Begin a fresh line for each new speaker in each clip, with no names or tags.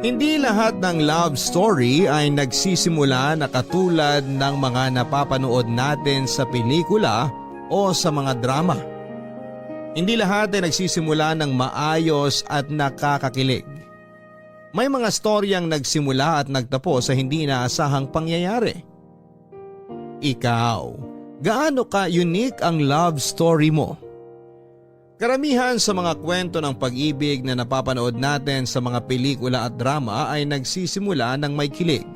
Hindi lahat ng love story ay nagsisimula na katulad ng mga napapanood natin sa pelikula o sa mga drama. Hindi lahat ay nagsisimula ng maayos at nakakakilig. May mga storyang nagsimula at nagtapos sa hindi inaasahang pangyayari. Ikaw, gaano ka unique ang love story mo? Karamihan sa mga kwento ng pag-ibig na napapanood natin sa mga pelikula at drama ay nagsisimula ng may kilig.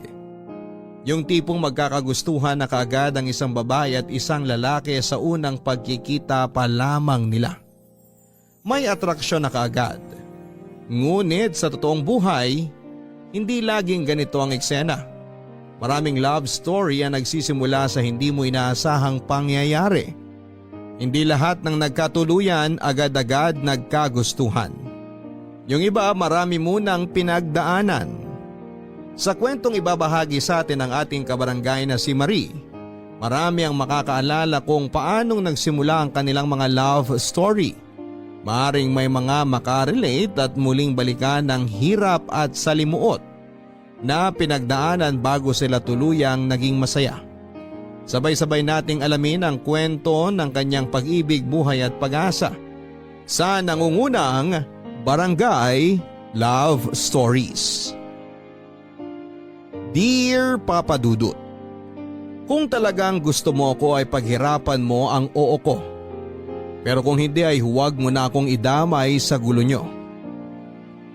Yung tipong magkakagustuhan na kaagad ang isang babae at isang lalaki sa unang pagkikita pa lamang nila. May atraksyon na kaagad. Ngunit sa totoong buhay, hindi laging ganito ang eksena. Maraming love story ang nagsisimula sa hindi mo inaasahang pangyayari. Hindi lahat ng nagkatuluyan agad-agad nagkagustuhan. Yung iba marami munang pinagdaanan. Sa kwentong ibabahagi sa atin ng ating kabarangay na si Marie, marami ang makakaalala kung paanong nagsimula ang kanilang mga love story. Maaring may mga makarelate at muling balikan ng hirap at salimuot na pinagdaanan bago sila tuluyang naging masaya. Sabay-sabay nating alamin ang kwento ng kanyang pag-ibig, buhay at pag-asa sa nangungunang Barangay Love Stories. Dear Papa Dudut, kung talagang gusto mo ako ay paghirapan mo ang oo ko. Pero kung hindi ay huwag mo na akong idamay sa gulo nyo.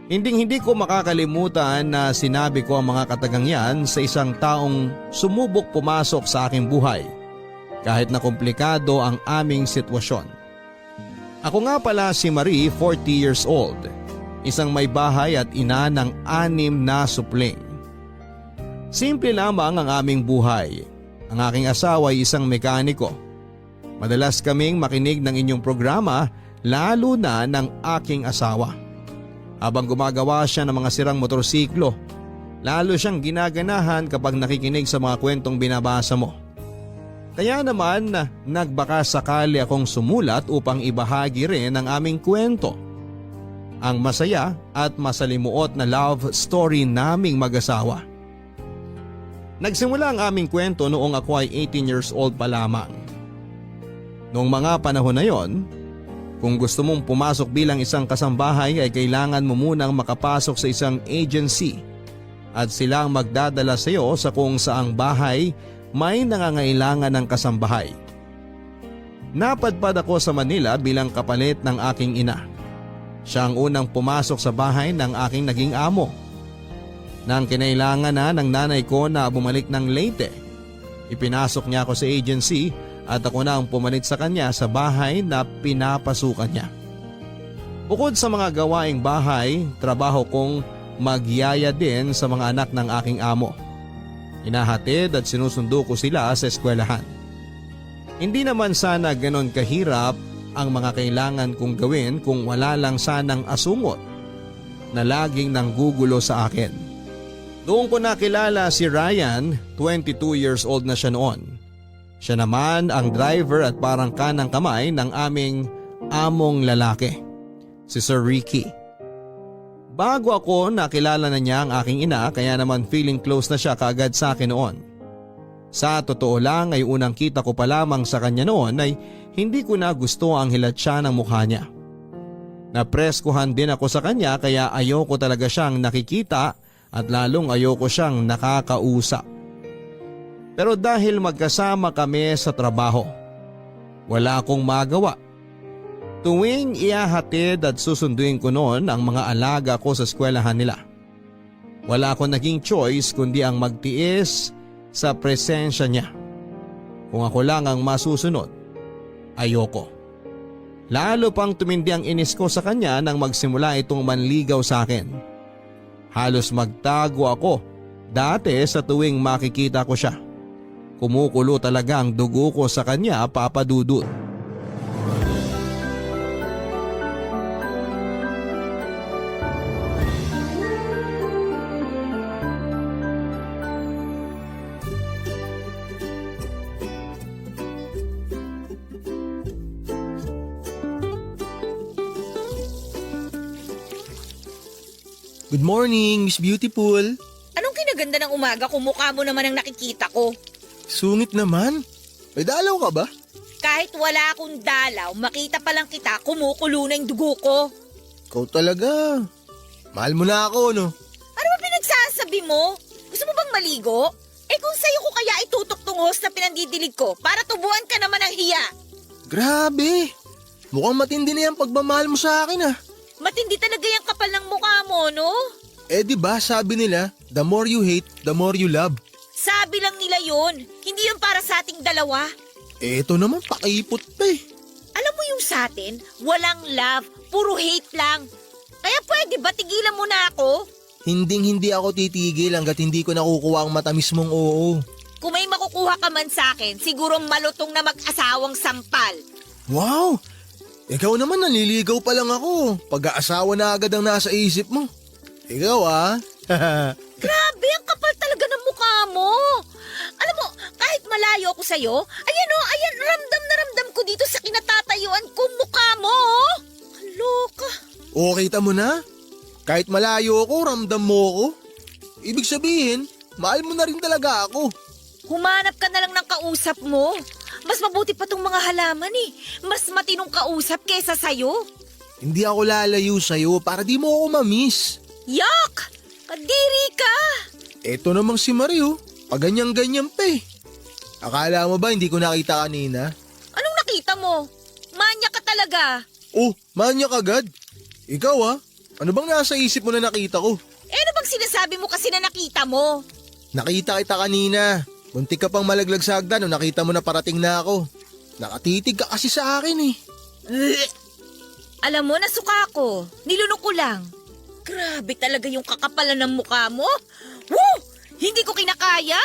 Hindi ko makakalimutan na sinabi ko ang mga katagang yan sa isang taong sumubok pumasok sa aking buhay kahit na komplikado ang aming sitwasyon. Ako nga pala si Marie, 40 years old, isang may bahay at ina ng 6 na supling. Simple lamang ang aming buhay. Ang aking asawa ay isang mekaniko. Madalas kaming makinig ng inyong programa, lalo na ng aking asawa. Habang gumagawa siya ng mga sirang motorsiklo, lalo siyang ginaganahan kapag nakikinig sa mga kwentong binabasa mo. Kaya naman nagbaka sakali akong sumulat upang ibahagi rin ang aming kwento. Ang masaya at masalimuot na love story naming mag-asawa. Nagsimula ang aming kwento noong ako ay 18 years old pa lamang. Noong mga panahon na yon, kung gusto mong pumasok bilang isang kasambahay ay kailangan mo munang makapasok sa isang agency at sila ang magdadala sa iyo sa kung saang bahay may nangangailangan ng kasambahay. Napadpad ako sa Manila bilang kapalit ng aking ina. Siya ang unang pumasok sa bahay ng aking naging amo. Nang kinailangan na ng nanay ko na bumalik ng Leyte, ipinasok niya ako sa agency at ako na ang pumalit sa kanya sa bahay na pinapasukan niya. Bukod sa mga gawaing bahay, trabaho kong magyaya din sa mga anak ng aking amo. Inahatid at sinusundo ko sila sa eskwelahan. Hindi naman sana ganon kahirap ang mga kailangan kong gawin kung wala lang sanang asungot na laging nanggugulo sa akin. Doon ko nakilala si Ryan, 22 years old na siya noon. Siya naman ang driver at parang kanang kamay ng aming among lalaki, si Sir Ricky. Bago ako nakilala na niya ang aking ina kaya naman feeling close na siya kaagad sa akin noon. Sa totoo lang ay unang kita ko pa lamang sa kanya noon ay hindi ko na gusto ang hilatsya ng mukha niya. Napreskuhan din ako sa kanya kaya ayoko talaga siyang nakikita at lalong ayoko siyang nakakausap. Pero dahil magkasama kami sa trabaho, wala akong magawa. Tuwing ihahatid at susunduin ko noon ang mga alaga ko sa eskwelahan nila. Wala akong naging choice kundi ang magtiis sa presensya niya. Kung ako lang ang masusunod, ayoko. Lalo pang tumindi ang inis ko sa kanya nang magsimula itong manligaw sa akin. Halos magtago ako dati sa tuwing makikita ko siya. Kumukulo talaga ang dugo ko sa kanya, Papa Dudut.
Good morning, Miss Beautiful.
Anong kinaganda ng umaga kung mukha mo naman ang nakikita ko?
Sungit naman. May dalaw ka ba?
Kahit wala akong dalaw, makita pa lang kita, kumukulo na yung dugo ko.
Ikaw talaga. Mahal mo na ako, no?
Ano ba pinagsasabi mo? Gusto mo bang maligo? Kung sa'yo ko kaya itutok tong hose na pinandidilig ko para tubuan ka naman ng hiya.
Grabe. Mukhang matindi na yung pagmamahal mo sa akin, ah.
Matindi talaga yung kapal ng mukha mo, no?
Di ba sabi nila, the more you hate, the more you love.
Sabi lang nila yun. Hindi yun para sa ating dalawa.
Ito naman, pakipot pa eh.
Alam mo yung sa atin, walang love, puro hate lang. Kaya pwede ba tigilan mo na ako?
Hindi ako titigil hanggat hindi ko nakukuha ang matamis mong oo.
Kung may makukuha ka man sa akin, siguro malutong na mag-asawang sampal.
Wow! Ikaw naman naliligaw pa lang ako. Pag-aasawa na agad ang nasa isip mo. Ikaw ah.
Grabe, ang kapal talaga ng mukha mo. Alam mo, kahit malayo ako sa'yo, ayan, ramdam na ramdam ko dito sa kinatatayuan kong mukha mo. Kaloka.
O kita mo na? Kahit malayo ako, ramdam mo ako. Ibig sabihin, mahal mo na rin talaga ako.
Humanap ka na lang ng kausap mo. Mas mabuti pa tong mga halaman eh. Mas matinong kausap kesa sa'yo.
Hindi ako lalayo sa'yo para di mo ako mamiss.
Yak! Kadiri ka!
Eto namang si Mario, paganyan-ganyan pa eh. Akala mo ba hindi ko nakita kanina?
Anong nakita mo? Manya ka talaga.
Oh, manyak agad. Ikaw ah, ano bang nasa isip mo na nakita ko?
Ano bang sinasabi mo kasi na nakita mo?
Nakita kita kanina. Muntik ka pang malaglag sa hagdan nung nakita mo na parating na ako. Nakatitig ka kasi sa akin eh.
Alam mo, nasuka ko. Nilunok ko lang. Grabe talaga yung kakapalan ng mukha mo. Woo! Hindi ko kinakaya.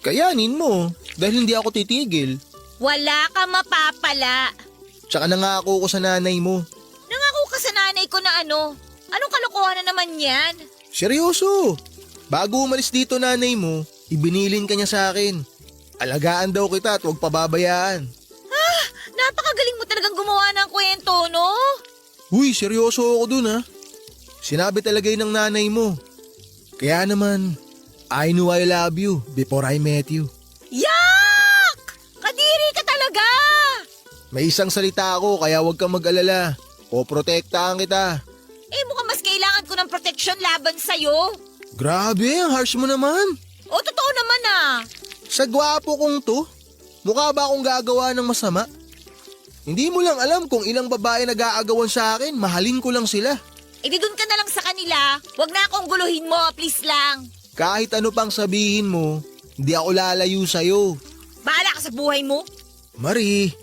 Kayanin mo, dahil hindi ako titigil.
Wala ka mapapala.
Tsaka nangako ko sa nanay mo.
Nangako ka sa nanay ko na ano? Anong kalokohan na naman yan?
Seryoso. Bago umalis dito nanay mo, ibinilin ka niya sa akin. Alagaan daw kita at huwag pababayaan.
Napakagaling mo talagang gumawa ng kwento, no?
Uy, seryoso ako dun ha. Sinabi talaga yun ng nanay mo. Kaya naman, I knew I love you before I met you.
Yak! Kadiri ka talaga!
May isang salita ako kaya huwag kang mag-alala. O protektahan kita.
Mukhang mas kailangan ko ng protection laban sa'yo.
Grabe, ang harsh mo naman.
Totoo naman ah.
Sa gwapo kong to, mukha ba akong gagawa ng masama? Hindi mo lang alam kung ilang babae nag-aagawan sa akin, mahalin ko lang sila.
Di dun ka na lang sa kanila. Huwag na akong guluhin mo, please lang.
Kahit ano pang sabihin mo, hindi ako lalayo sa'yo.
Bahala ka sa buhay mo.
Marie,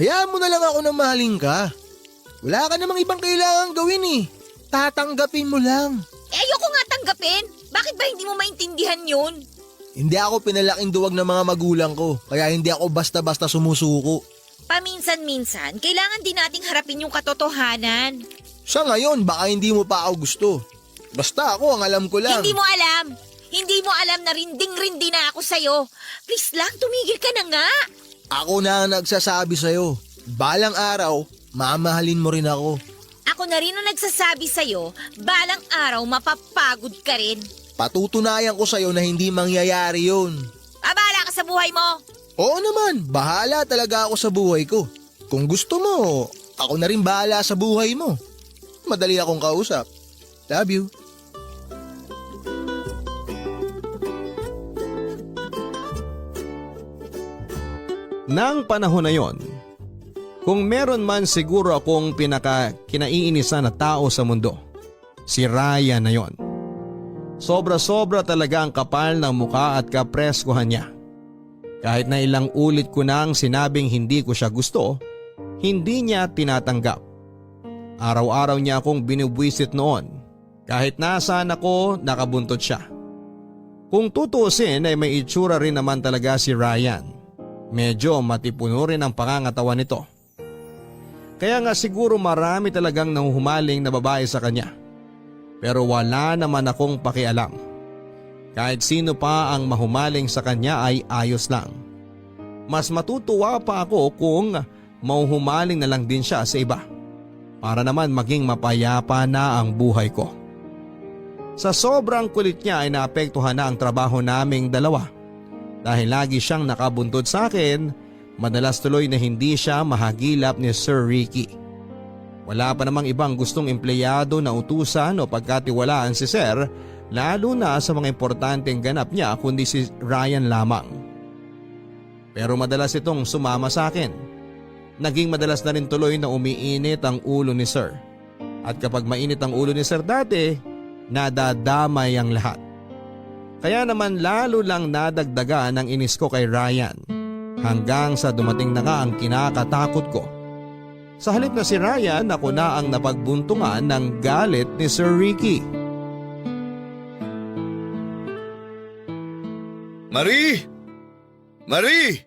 hayaan mo na lang ako na mahalin ka. Wala ka namang ibang kailangan gawin eh. Tatanggapin mo lang.
Ayoko nga tanggapin. Bakit ba hindi mo maintindihan yun?
Hindi ako pinalaking duwag ng mga magulang ko, kaya hindi ako basta-basta sumusuko.
Paminsan-minsan, kailangan din nating harapin yung katotohanan.
Sa ngayon, baka hindi mo pa ako gusto. Basta ako, ang alam ko lang.
Hindi mo alam. Hindi mo alam na rinding-rindi na ako sa'yo. Please lang, tumigil ka na nga.
Ako na ang nagsasabi sa'yo. Balang araw, mamahalin mo rin ako.
Ako na rin ang nagsasabi sa'yo, balang araw mapapagod ka rin.
Patutunayan ko sa'yo na hindi mangyayari yun.
Bahala ka sa buhay mo.
Oo naman, bahala talaga ako sa buhay ko. Kung gusto mo, ako na rin bahala sa buhay mo. Madali akong kausap. Love you.
Nang panahon na yon, kung meron man siguro akong kinaiinisan na tao sa mundo, si Ryan na yon. Sobra-sobra talaga ang kapal ng mukha at kapreskuhan niya. Kahit na ilang ulit ko nang sinabing hindi ko siya gusto, hindi niya tinatanggap. Araw-araw niya akong binubwisit noon. Kahit nasaan ako, nakabuntot siya. Kung tutuusin ay may itsura rin naman talaga si Ryan. Medyo matipuno rin ang pangangatawan nito. Kaya nga siguro marami talagang nahuhumaling na babae sa kanya. Pero wala naman akong pakialam. Kahit sino pa ang mahumaling sa kanya ay ayos lang. Mas matutuwa pa ako kung mahuhumaling na lang din siya sa iba. Para naman maging mapayapa na ang buhay ko. Sa sobrang kulit niya ay naapektuhan na ang trabaho naming dalawa. Dahil lagi siyang nakabuntod sa akin, madalas tuloy na hindi siya mahagilap ni Sir Ricky. Wala pa namang ibang gustong empleyado na utusan o pagkatiwalaan si Sir, lalo na sa mga importanteng ganap niya kundi si Ryan lamang. Pero madalas itong sumama sa akin. Naging madalas na rin tuloy na umiinit ang ulo ni Sir. At kapag mainit ang ulo ni Sir dati, nadadamay ang lahat. Kaya naman lalo lang nadagdagan ang inis ko kay Ryan hanggang sa dumating na nga ang kinakatakot ko. Sa halip na si Ryan, ako na ang napagbuntungan ng galit ni Sir Ricky.
Marie! Marie!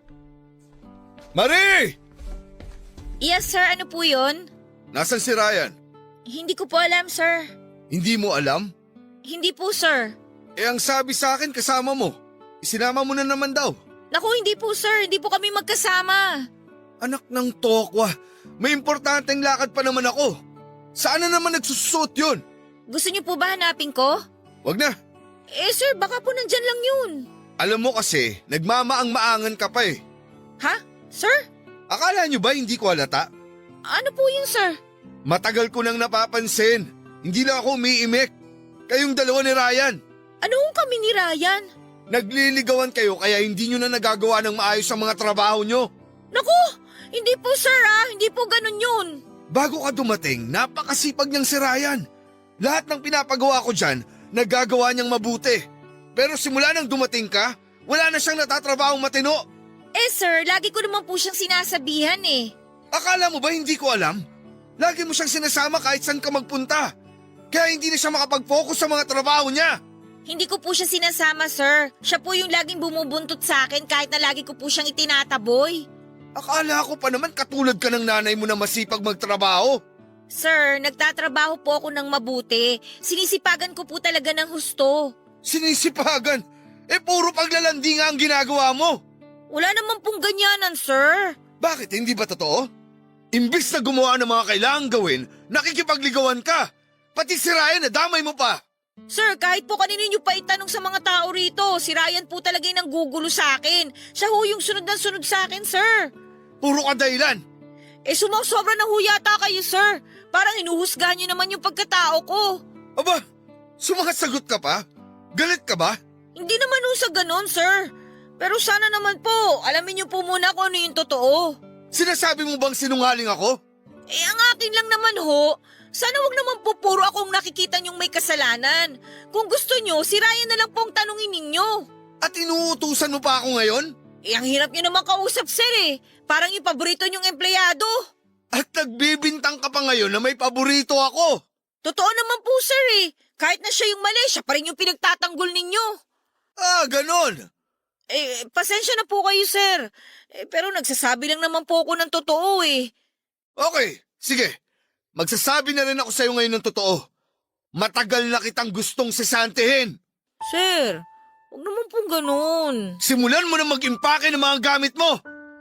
Marie!
Yes, sir. Ano po yun?
Nasaan si Ryan?
Hindi ko po alam, sir.
Hindi mo alam?
Hindi po, sir.
Ang sabi sa akin kasama mo. Isinama mo na naman daw.
Naku, hindi po, sir. Hindi po kami magkasama.
Anak ng tokwa, may importanteng lakad pa naman ako. Saan na naman nagsusuot yun?
Gusto niyo po ba hanapin ko?
Wag na.
Sir, baka po nandyan lang yun.
Alam mo kasi, nagmamaang-maangan ka pa eh.
Ha? Sir?
Akala nyo ba hindi ko halata?
Ano po yun, sir?
Matagal ko nang napapansin. Hindi lang ako umiimik. Kayong dalawa ni Ryan.
Ano kung kami ni Ryan?
Nagliligawan kayo kaya hindi nyo na nagagawa ng maayos ang mga trabaho nyo.
Naku! Hindi po, sir, Hindi po ganun yun.
Bago ka dumating, napakasipag niyang si Ryan. Lahat ng pinapagawa ko dyan, nagagawa niyang mabuti. Pero simula nang dumating ka, wala na siyang natatrabahong matino.
Sir, lagi ko naman po siyang sinasabihan eh.
Akala mo ba hindi ko alam? Lagi mo siyang sinasama kahit saan ka magpunta. Kaya hindi na siya makapag-focus sa mga trabaho niya.
Hindi ko po siya sinasama, sir. Siya po yung laging bumubuntot sa akin kahit na lagi ko po siyang itinataboy.
Akala ko pa naman katulad ka ng nanay mo na masipag magtrabaho.
Sir, nagtatrabaho po ako ng mabuti. Sinisipagan ko po talaga ng husto.
Sinisipagan? Puro paglalandi nga ang ginagawa mo.
Wala naman pong ganyanan, sir.
Bakit? Hindi ba totoo? Imbis na gumawa ng mga kailangang gawin, nakikipagligawan ka. Pati si Ryan, nadamay mo pa.
Sir, kahit po kanino niyo pa itanong sa mga tao rito, si Ryan po talaga yung nanggugulo sa akin. Siya ho yung sunod na sunod sa akin, sir.
Puro ka dahilan.
Sumasobra na ho yata kayo, sir. Parang inuhusgahan niyo naman yung pagkatao ko.
Aba, sumasagot ka pa? Galit ka ba?
Hindi naman ho sa ganon, sir. Pero sana naman po, alamin niyo po muna kung ano yung totoo.
Sinasabi mo bang sinungaling ako?
Ang akin lang naman ho. Sana wag naman po puro akong nakikita niyong may kasalanan. Kung gusto niyo, si Ryan na lang po ang tanungin ninyo.
At inuutusan mo pa ako ngayon?
Ang hirap niyo naman kausap, sir eh. Parang yung paborito niyong empleyado.
At nagbibintang ka pa ngayon na may paborito ako.
Totoo naman po, sir eh. Kahit na siya yung mali, siya pa rin yung pinagtatanggol ninyo.
Ganon.
Pasensya na po kayo, sir. Pero nagsasabi lang naman po ako ng totoo eh.
Okay, sige. Magsasabi na rin ako sa'yo ngayon ng totoo. Matagal na kitang gustong sesantihin.
Sir, huwag naman pong ganun.
Simulan mo na mag-impake ng mga gamit mo.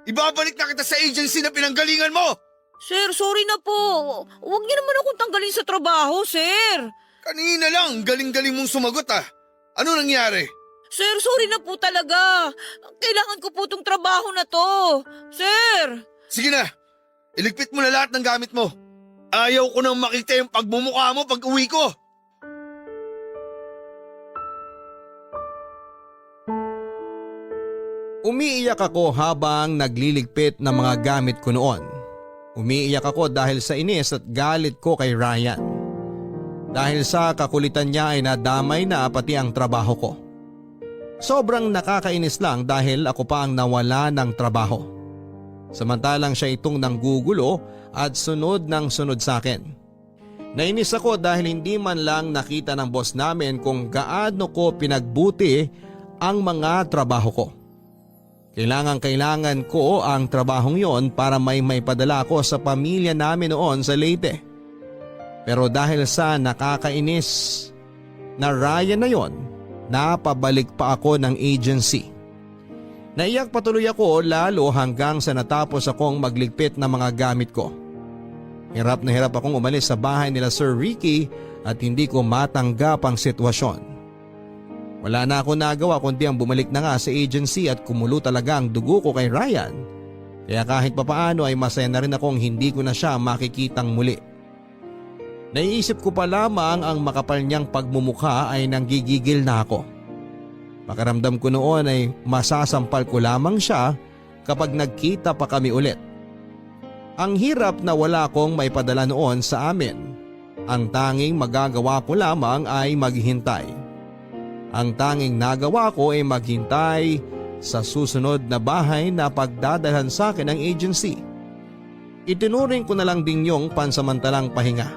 Ibabalik na kita sa agency na pinanggalingan mo.
Sir, sorry na po. Huwag niyo naman akong tanggalin sa trabaho, sir.
Kanina lang, galing-galing mong sumagot ah. Ano nangyari?
Sir, sorry na po talaga. Kailangan ko po tong trabaho na to. Sir!
Sige na, iligpit mo na lahat ng gamit mo. Ayaw ko nang makita yung pagmumukha mo pag uwi ko.
Umiiyak ako habang nagliligpit ng mga gamit ko noon. Umiiyak ako dahil sa inis at galit ko kay Ryan. Dahil sa kakulitan niya ay nadamay na pati ang trabaho ko. Sobrang nakakainis lang dahil ako pa ang nawala ng trabaho. Samantalang siya itong nanggugulo at sunod ng sunod sa akin. Nainis ako dahil hindi man lang nakita ng boss namin kung gaano ko pinagbuti ang mga trabaho ko. Kailangan ko ang trabahong yon para may padala ko sa pamilya namin noon sa Leyte. Pero dahil sa nakakainis na Ryan na yon, napabalik pa ako ng agency. Naiyak patuloy ako lalo hanggang sa natapos akong magligpit ng mga gamit ko. Hirap na hirap akong umalis sa bahay nila Sir Ricky at hindi ko matanggap ang sitwasyon. Wala na ako nagawa kundi ang bumalik na nga sa agency at kumulo talaga ang dugo ko kay Ryan. Kaya kahit papaano ay masaya na rin akong hindi ko na siya makikitang muli. Naiisip ko pa lamang ang makapal niyang pagmumukha ay nanggigigil na ako. Pakiramdam ko noon ay masasampal ko lamang siya kapag nagkita pa kami ulit. Ang hirap na wala akong maipadala noon sa amin. Ang tanging magagawa ko lamang ay maghintay. Ang tanging nagawa ko ay maghintay sa susunod na bahay na pagdadalhan sa akin ng agency. Itinuring ko na lang din yung pansamantalang pahinga.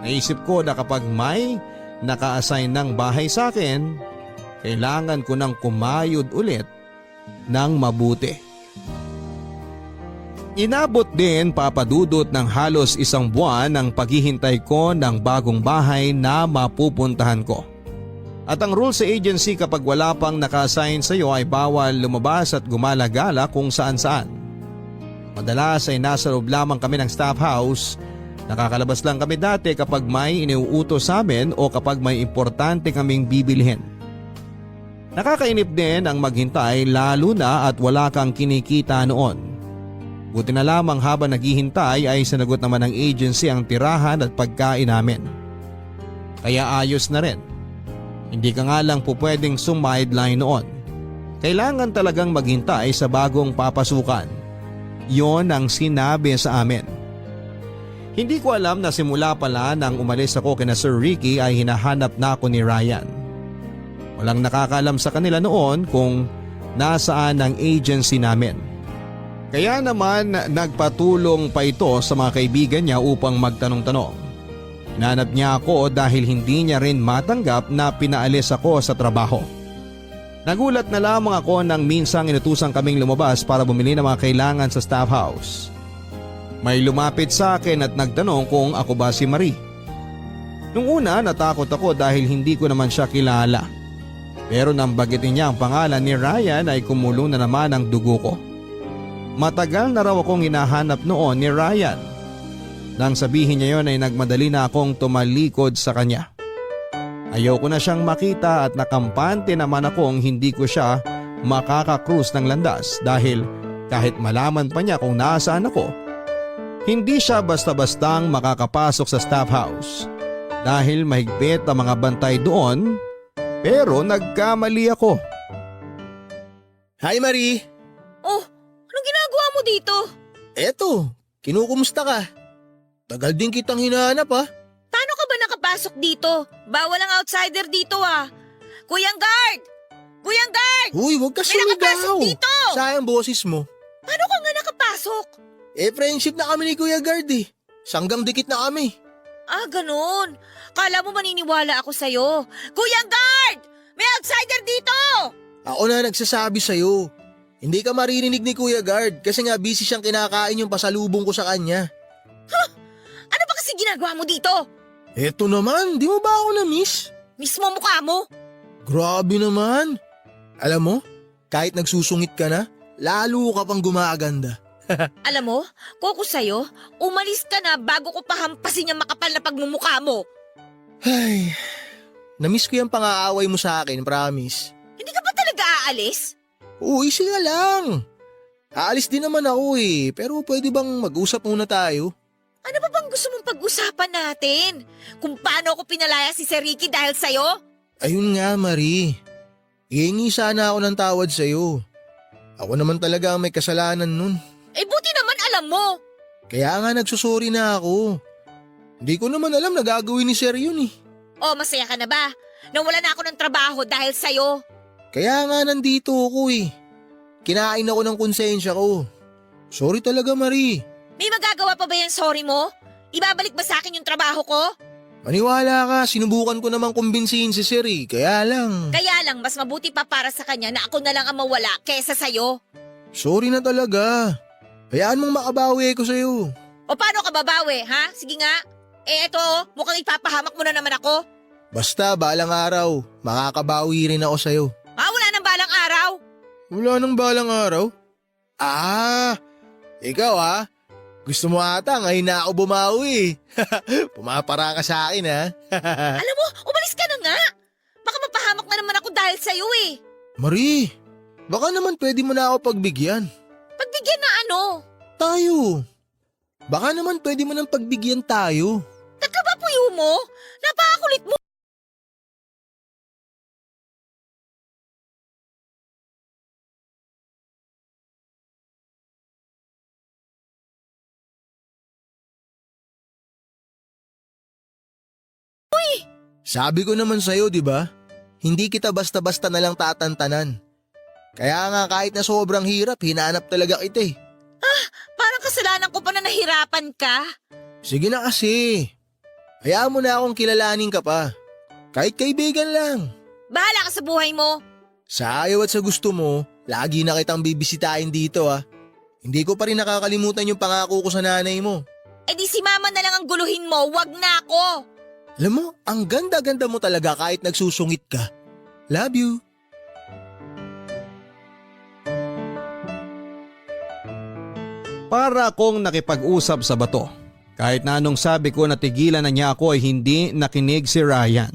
Naisip ko na kapag may naka-assign ng bahay sa akin, kailangan ko nang kumayod ulit ng mabuti. Inabot din papadudot ng halos 1 buwan ang paghihintay ko ng bagong bahay na mapupuntahan ko. At ang rule sa agency kapag wala pang naka-assign sa iyo ay bawal lumabas at gumalagala kung saan-saan. Madalas ay nasa loob lamang kami ng staff house. Nakakalabas lang kami dati kapag may iniuutos sa amin o kapag may importante kaming bibilhin. Nakakainip din ang maghintay lalo na at wala kang kinikita noon. Buti na lamang habang naghihintay ay sinagot naman ng agency ang tirahan at pagkain namin. Kaya ayos na rin. Hindi ka nga lang po pwedeng sumideline noon. Kailangan talagang maghintay sa bagong papasukan. Yon ang sinabi sa amin. Hindi ko alam na simula pala nang umalis ako kina Sir Ricky ay hinahanap na ako ni Ryan. Walang nakakaalam sa kanila noon kung nasaan ang agency namin. Kaya naman nagpatulong pa ito sa mga kaibigan niya upang magtanong-tanong. Hinanap niya ako dahil hindi niya rin matanggap na pinaalis ako sa trabaho. Nagulat na lamang ako nang minsang inutusan kaming lumabas para bumili ng mga kailangan sa staff house. May lumapit sa akin at nagtanong kung ako ba si Marie. Nung una natakot ako dahil hindi ko naman siya kilala. Pero nang bagitin niya ang pangalan ni Ryan ay kumulo na naman ang dugo ko. Matagal na raw akong hinahanap noon ni Ryan. Nang sabihin niya yon ay nagmadali na akong tumalikod sa kanya. Ayoko na siyang makita at nakampante naman akong hindi ko siya makakakrus ng landas dahil kahit malaman pa niya kung nasaan ako, hindi siya basta-bastang makakapasok sa staff house dahil mahigpit ang mga bantay doon, pero nagkamali ako.
Hi Marie!
Oh, anong ginagawa mo dito?
Eto, kinukumusta ka? Tagal din kitang hinahanap ha.
Paano ka ba nakapasok dito? Bawal ang outsider dito ah. Kuyang guard! Kuyang guard!
Uy, huwag ka
May nakapasok
sumigaw!
dito!
Sayang boses mo.
Paano ka nga nakapasok?
Friendship na kami ni Kuya Guard eh. Sanggang dikit na kami.
Ah, ganun. Kala mo maniniwala ako sa'yo. Kuyang guard! May outsider dito!
Ako na nagsasabi sa'yo. Hindi ka maririnig ni Kuya Guard kasi nga busy siyang kinakain yung pasalubong ko sa kanya.
Ano ba kasi ginagawa mo dito?
Eto naman, di mo ba ako na-miss?
Mismo mukha mo?
Grabe naman. Alam mo, kahit nagsusungit ka na, lalo ka pang gumaganda.
Alam mo, kung ako sa'yo, umalis ka na bago ko pahampasin yung makapal na pagmumukha mo.
Ay, na-miss ko yung pang-aaway mo sa akin, promise.
Hindi ka ba talaga aalis?
Uy, sige lang. Aalis din naman ako eh, pero pwede bang mag-usap muna tayo?
Ano ba bang gusto mong pag-usapan natin? Kung paano ako pinalaya si Sir Ricky dahil sa'yo?
Ayun nga, Marie. Ihingi sana ako ng tawad sa'yo. Ako naman talaga ang may kasalanan nun.
Eh buti naman alam mo.
Kaya nga nagsusuri na ako. Hindi ko naman alam na gagawin ni Sir yun eh.
Oh, masaya ka na ba? Nawala na ako ng trabaho dahil sa'yo.
Kaya nga nandito ako eh. Kinain ako ng konsensya ko. Sorry talaga, Marie.
May magagawa pa ba yung sorry mo? Ibabalik ba sa akin yung trabaho ko?
Maniwala ka, sinubukan ko namang kumbinsihin si Sir eh. Kaya lang.
Kaya lang, mas mabuti pa para sa kanya na ako na lang ang mawala kesa sa'yo.
Sorry na talaga. Hayaan mong makabawi ko sa'yo.
O paano ka babawi, ha? Sige nga. Eh eto, mukhang ipapahamak mo na naman ako.
Basta, balang araw, makakabawi rin ako sa'yo.
Ah, wala nang balang araw.
Wala nang balang araw? Ah, ikaw ha? Gusto mo ata ngayon na ako bumawi. Pumapara ka sa akin ha.
Alam mo, umalis ka na nga. Baka mapahamak na naman ako dahil sa'yo eh.
Marie, baka naman pwede mo na ako pagbigyan.
Pagbigyan na ano?
Tayo. Baka naman pwede mo nang pagbigyan tayo.
Nagkabapuyo mo? Napakakulit mo.
Sabi ko naman sa'yo, di ba? Hindi kita basta-basta na lang tatantanan. Kaya nga kahit na sobrang hirap, hinanap talaga kita eh.
Parang kasalanan ko pa na nahirapan ka.
Sige na kasi. Hayaan mo na akong kilalanin ka pa. Kahit kaibigan lang.
Bahala ka sa buhay mo.
Sa ayaw at sa gusto mo, lagi na kitang bibisitahin dito ah. Hindi ko pa rin nakakalimutan yung pangako ko sa nanay mo.
Eh di si mama na lang ang guluhin mo, wag na ako.
Alam mo, ang ganda-ganda mo talaga kahit nagsusungit ka. Love you.
Para akong nakipag-usap sa bato. Kahit na anong sabi ko na tigilan na niya ako ay hindi nakinig si Ryan.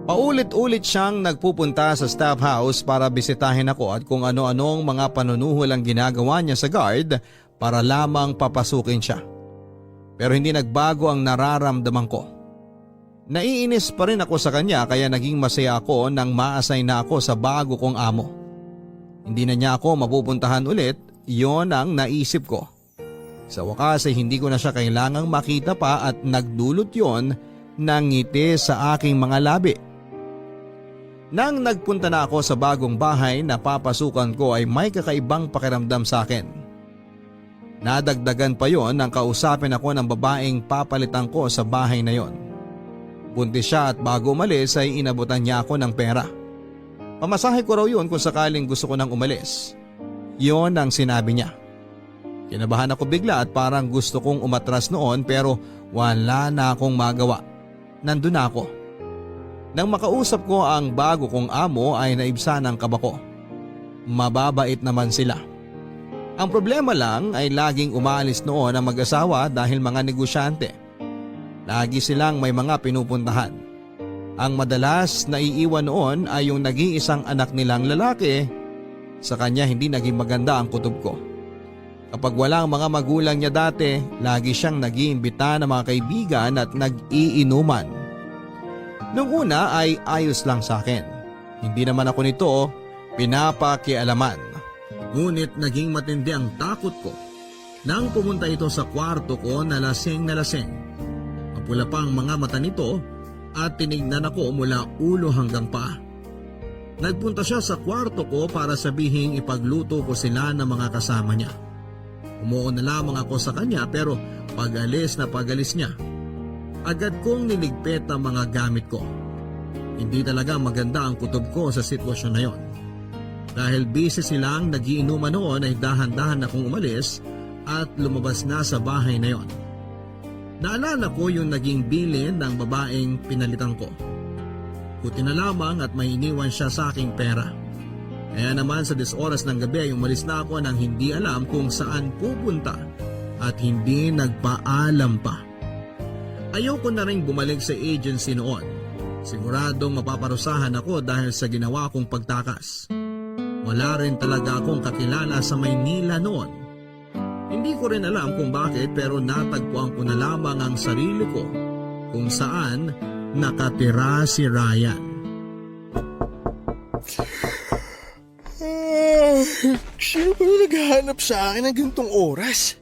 Paulit-ulit siyang nagpupunta sa staff house para bisitahin ako at kung ano-anong mga panunuhol ang ginagawa niya sa guard para lamang papasukin siya. Pero hindi nagbago ang nararamdaman ko. Naiinis pa rin ako sa kanya kaya naging masaya ako nang ma-assign na ako sa bago kong amo. Hindi na niya ako mapupuntahan ulit, yon ang naisip ko. Sa wakas ay hindi ko na siya kailangang makita pa at nagdulot yon ng ngiti sa aking mga labi. Nang nagpunta na ako sa bagong bahay na papasukan ko ay may kakaibang pakiramdam sa akin. Nadagdagan pa yon nang kausapin ako ng babaeng papalitan ko sa bahay na yon. Buntis siya at bago umalis ay inabutan niya ako ng pera. Pamasahe ko raw yun kung sakaling gusto ko nang umalis. Yon ang sinabi niya. Kinabahan ako bigla at parang gusto kong umatras noon pero wala na akong magawa. Nandun na ako. Nang makausap ko ang bago kong amo ay naibsan ang kaba ko. Mababait naman sila. Ang problema lang ay laging umaalis noon ang mag-asawa dahil mga negosyante. Lagi silang may mga pinupuntahan. Ang madalas na iiwan noon ay yung nag-iisang anak nilang lalaki. Sa kanya hindi naging maganda ang kutob ko. Kapag wala ang mga magulang niya dati, lagi siyang nag-iimbita ng mga kaibigan at nag-iinuman. Nung una ay ayos lang sa akin. Hindi naman ako nito pinapakialaman. Ngunit naging matindi ang takot ko nang pumunta ito sa kwarto ko na lasing na lasing. Mapula pa ang mga mata nito at tinignan ako mula ulo hanggang paa. Nagpunta siya sa kwarto ko para sabihing ipagluto ko sila ng mga kasama niya. Umuo na lamang ako sa kanya pero pag-alis niya. Agad kong niligpit ang mga gamit ko. Hindi talaga maganda ang kutob ko sa sitwasyon na yon. Dahil busy silang nagiinuman noon ay dahan-dahan akong umalis at lumabas na sa bahay na yon. Naalala ko yung naging bilin ng babaeng pinalitan ko. Buti na lamang at may iniwan siya sa aking pera. Kaya naman sa 10 oras ng gabi ay umalis na ako nang hindi alam kung saan pupunta at hindi nagpaalam pa. Ayoko na rin bumalik sa agency noon. Siguradong mapaparusahan ako dahil sa ginawa kong pagtakas. Wala rin talaga akong kakilala sa Maynila noon. Hindi ko rin alam kung bakit pero natagpuan ko na lamang ang sarili ko kung saan nakatira si Ryan.
Sino ba yung naghahanap sa akin ng ganitong oras?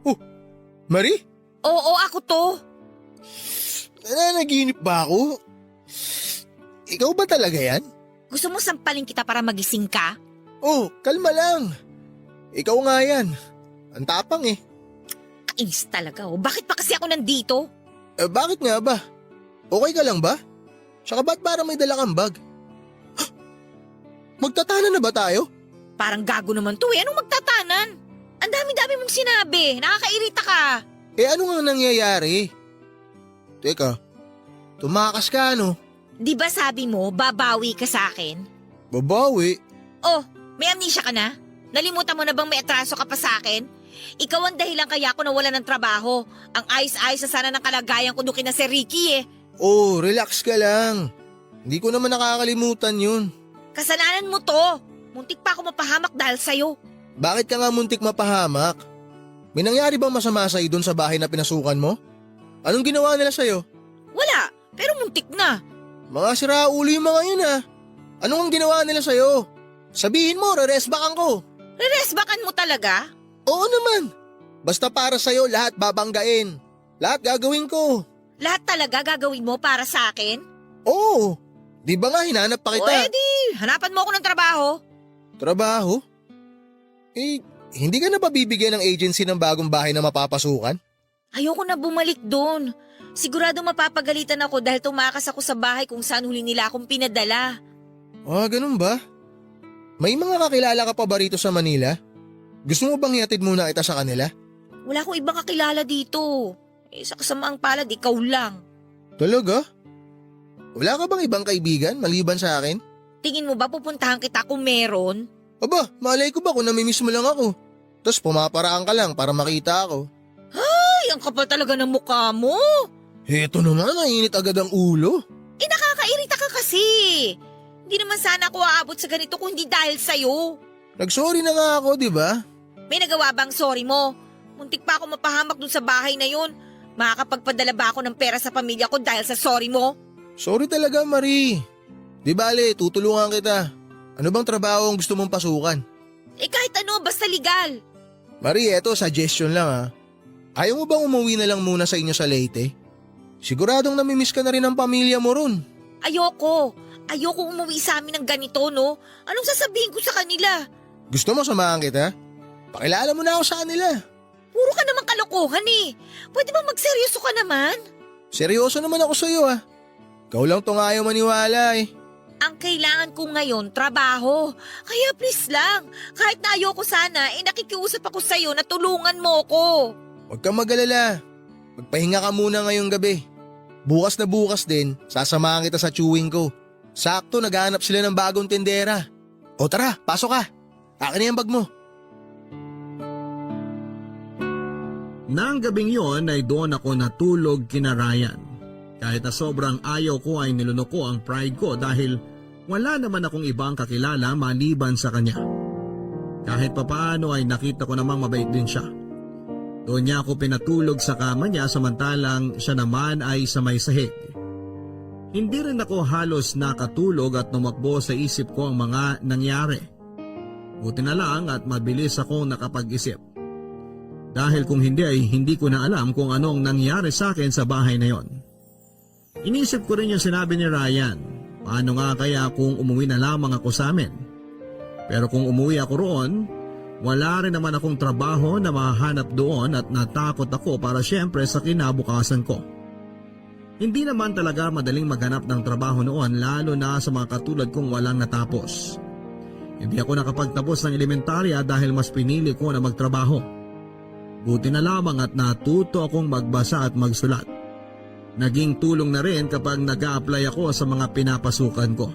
Oh, Marie?
Oo, ako to.
Nananaginip ba ako? Ikaw ba talaga yan?
Gusto mo sampalin kita para magising ka?
Oh, kalma lang. Ikaw nga yan. Ang tapang eh.
Kainis talaga oh. Bakit pa kasi ako nandito?
Bakit nga ba? Okay ka lang ba? Tsaka ba't parang may dala kang bag? Magtatanan na ba tayo?
Parang gago naman to eh. Anong magtatanan? Ang dami-dami mong sinabi. Nakakairita ka.
Ano nga nangyayari? Teka, tumakas ka ano?
Di ba sabi mo, babawi ka sa akin?
Babawi?
Oh, may amnesia ka na? Nalimutan mo na bang may atraso ka pa sa akin? Ikaw ang dahilan kaya ako nawala ng trabaho. Ang ayos-ayos na sana ng kalagayan ko nung kina si Ricky eh.
Oh, relax ka lang. Hindi ko naman nakakalimutan yun.
Kasalanan mo to. Muntik pa ako mapahamak dahil sa'yo.
Bakit ka nga muntik mapahamak? May nangyari bang masama sa'yo doon sa bahay na pinasukan mo? Anong ginawa nila sa'yo?
Wala, pero muntik na.
Mga siraulo yung mga yun ah. Anong ang ginawa nila sa'yo? Sabihin mo, re-resbackan ko.
Reresbakan mo talaga?
Oo naman. Basta para sa'yo lahat babanggain. Lahat gagawin ko.
Lahat talaga gagawin mo para sa akin?
Oo. Di ba nga hinanap pa
O
kita?
edi, hanapan mo ako ng trabaho.
Trabaho? Eh, hindi ka na ba bibigyan ng agency ng bagong bahay na mapapasukan?
Ayoko na bumalik doon. Sigurado mapapagalitan ako dahil tumakas ako sa bahay kung saan huli nila akong pinadala.
Ah, ganun ba? May mga kakilala ka pa ba rito sa Manila? Gusto mo bang ihatid muna kita sa kanila?
Wala akong ibang kakilala dito. Sa kasamaang palad, ikaw lang.
Talaga? Wala ka bang ibang kaibigan maliban sa akin?
Tingin mo ba pupuntahan kita kung meron?
Aba, malay ko ba kung namimiss mo lang ako? Tapos pumaparaan ka lang para makita ako.
Ay, ang kapal talaga ng mukha mo.
Heto naman, nainit agad ang ulo.
Nakakairita ka kasi. Hindi naman sana ako aabot sa ganito kung hindi dahil sa'yo.
Nagsorry na nga ako, di ba?
May nagawa bang sorry mo? Muntik pa ako mapahamak dun sa bahay na yun. Makakapagpadala ba ako ng pera sa pamilya ko dahil sa sorry mo?
Sorry talaga, Marie. Di bale, tutulungan kita. Ano bang trabaho ang gusto mong pasukan?
Kahit ano, basta legal.
Marie, eto suggestion lang ha. Ayaw mo bang umuwi na lang muna sa inyo sa Leyte? Siguradong namimiss ka na rin ng pamilya mo ron.
Ayoko. Ayoko umuwi sa amin ng ganito, no? Anong sasabihin ko sa kanila?
Gusto mo samahan kita? Pakilala mo na ako sa kanila.
Puro ka naman kalokohan eh. Pwede ba magseryoso ka naman?
Seryoso naman ako sa'yo ha. Ikaw lang tong ayaw maniwala eh.
Ang kailangan ko ngayon, trabaho. Kaya please lang, kahit na ayoko sana, nakikiusap ako sa'yo na tulungan mo ko.
Huwag kang mag-alala. Magpahinga ka muna ngayong gabi. Bukas na bukas din, sasamahan kita sa chewing ko. Sakto, naghahanap sila ng bagong tindera. O tara, pasok ka. Akin na yung bag mo.
Nang gabing yon ay doon ako natulog kina Ryan. Kahit na sobrang ayaw ko ay nilunok ko ang pride ko dahil wala naman akong ibang kakilala maliban sa kanya. Kahit papaano ay nakita ko namang mabait din siya. Doon niya ako pinatulog sa kama niya samantalang siya naman ay sa may sahig. Hindi rin ako halos nakatulog at tumakbo sa isip ko ang mga nangyari. Buti na lang at mabilis akong nakapag-isip. Dahil kung hindi ay hindi ko na alam kung anong nangyari sa akin sa bahay na yon. Inisip ko rin yung sinabi ni Ryan. Paano nga kaya kung umuwi na lamang ako sa amin? Pero kung umuwi ako roon, wala rin naman akong trabaho na mahanap doon at natakot ako para syempre sa kinabukasan ko. Hindi naman talaga madaling maghanap ng trabaho noon lalo na sa mga katulad kong walang natapos. Hindi ako nakapagtapos ng elementarya dahil mas pinili ko na magtrabaho. Buti na lamang at natuto akong magbasa at magsulat. Naging tulong na rin kapag nag-a-apply ako sa mga pinapasukan ko.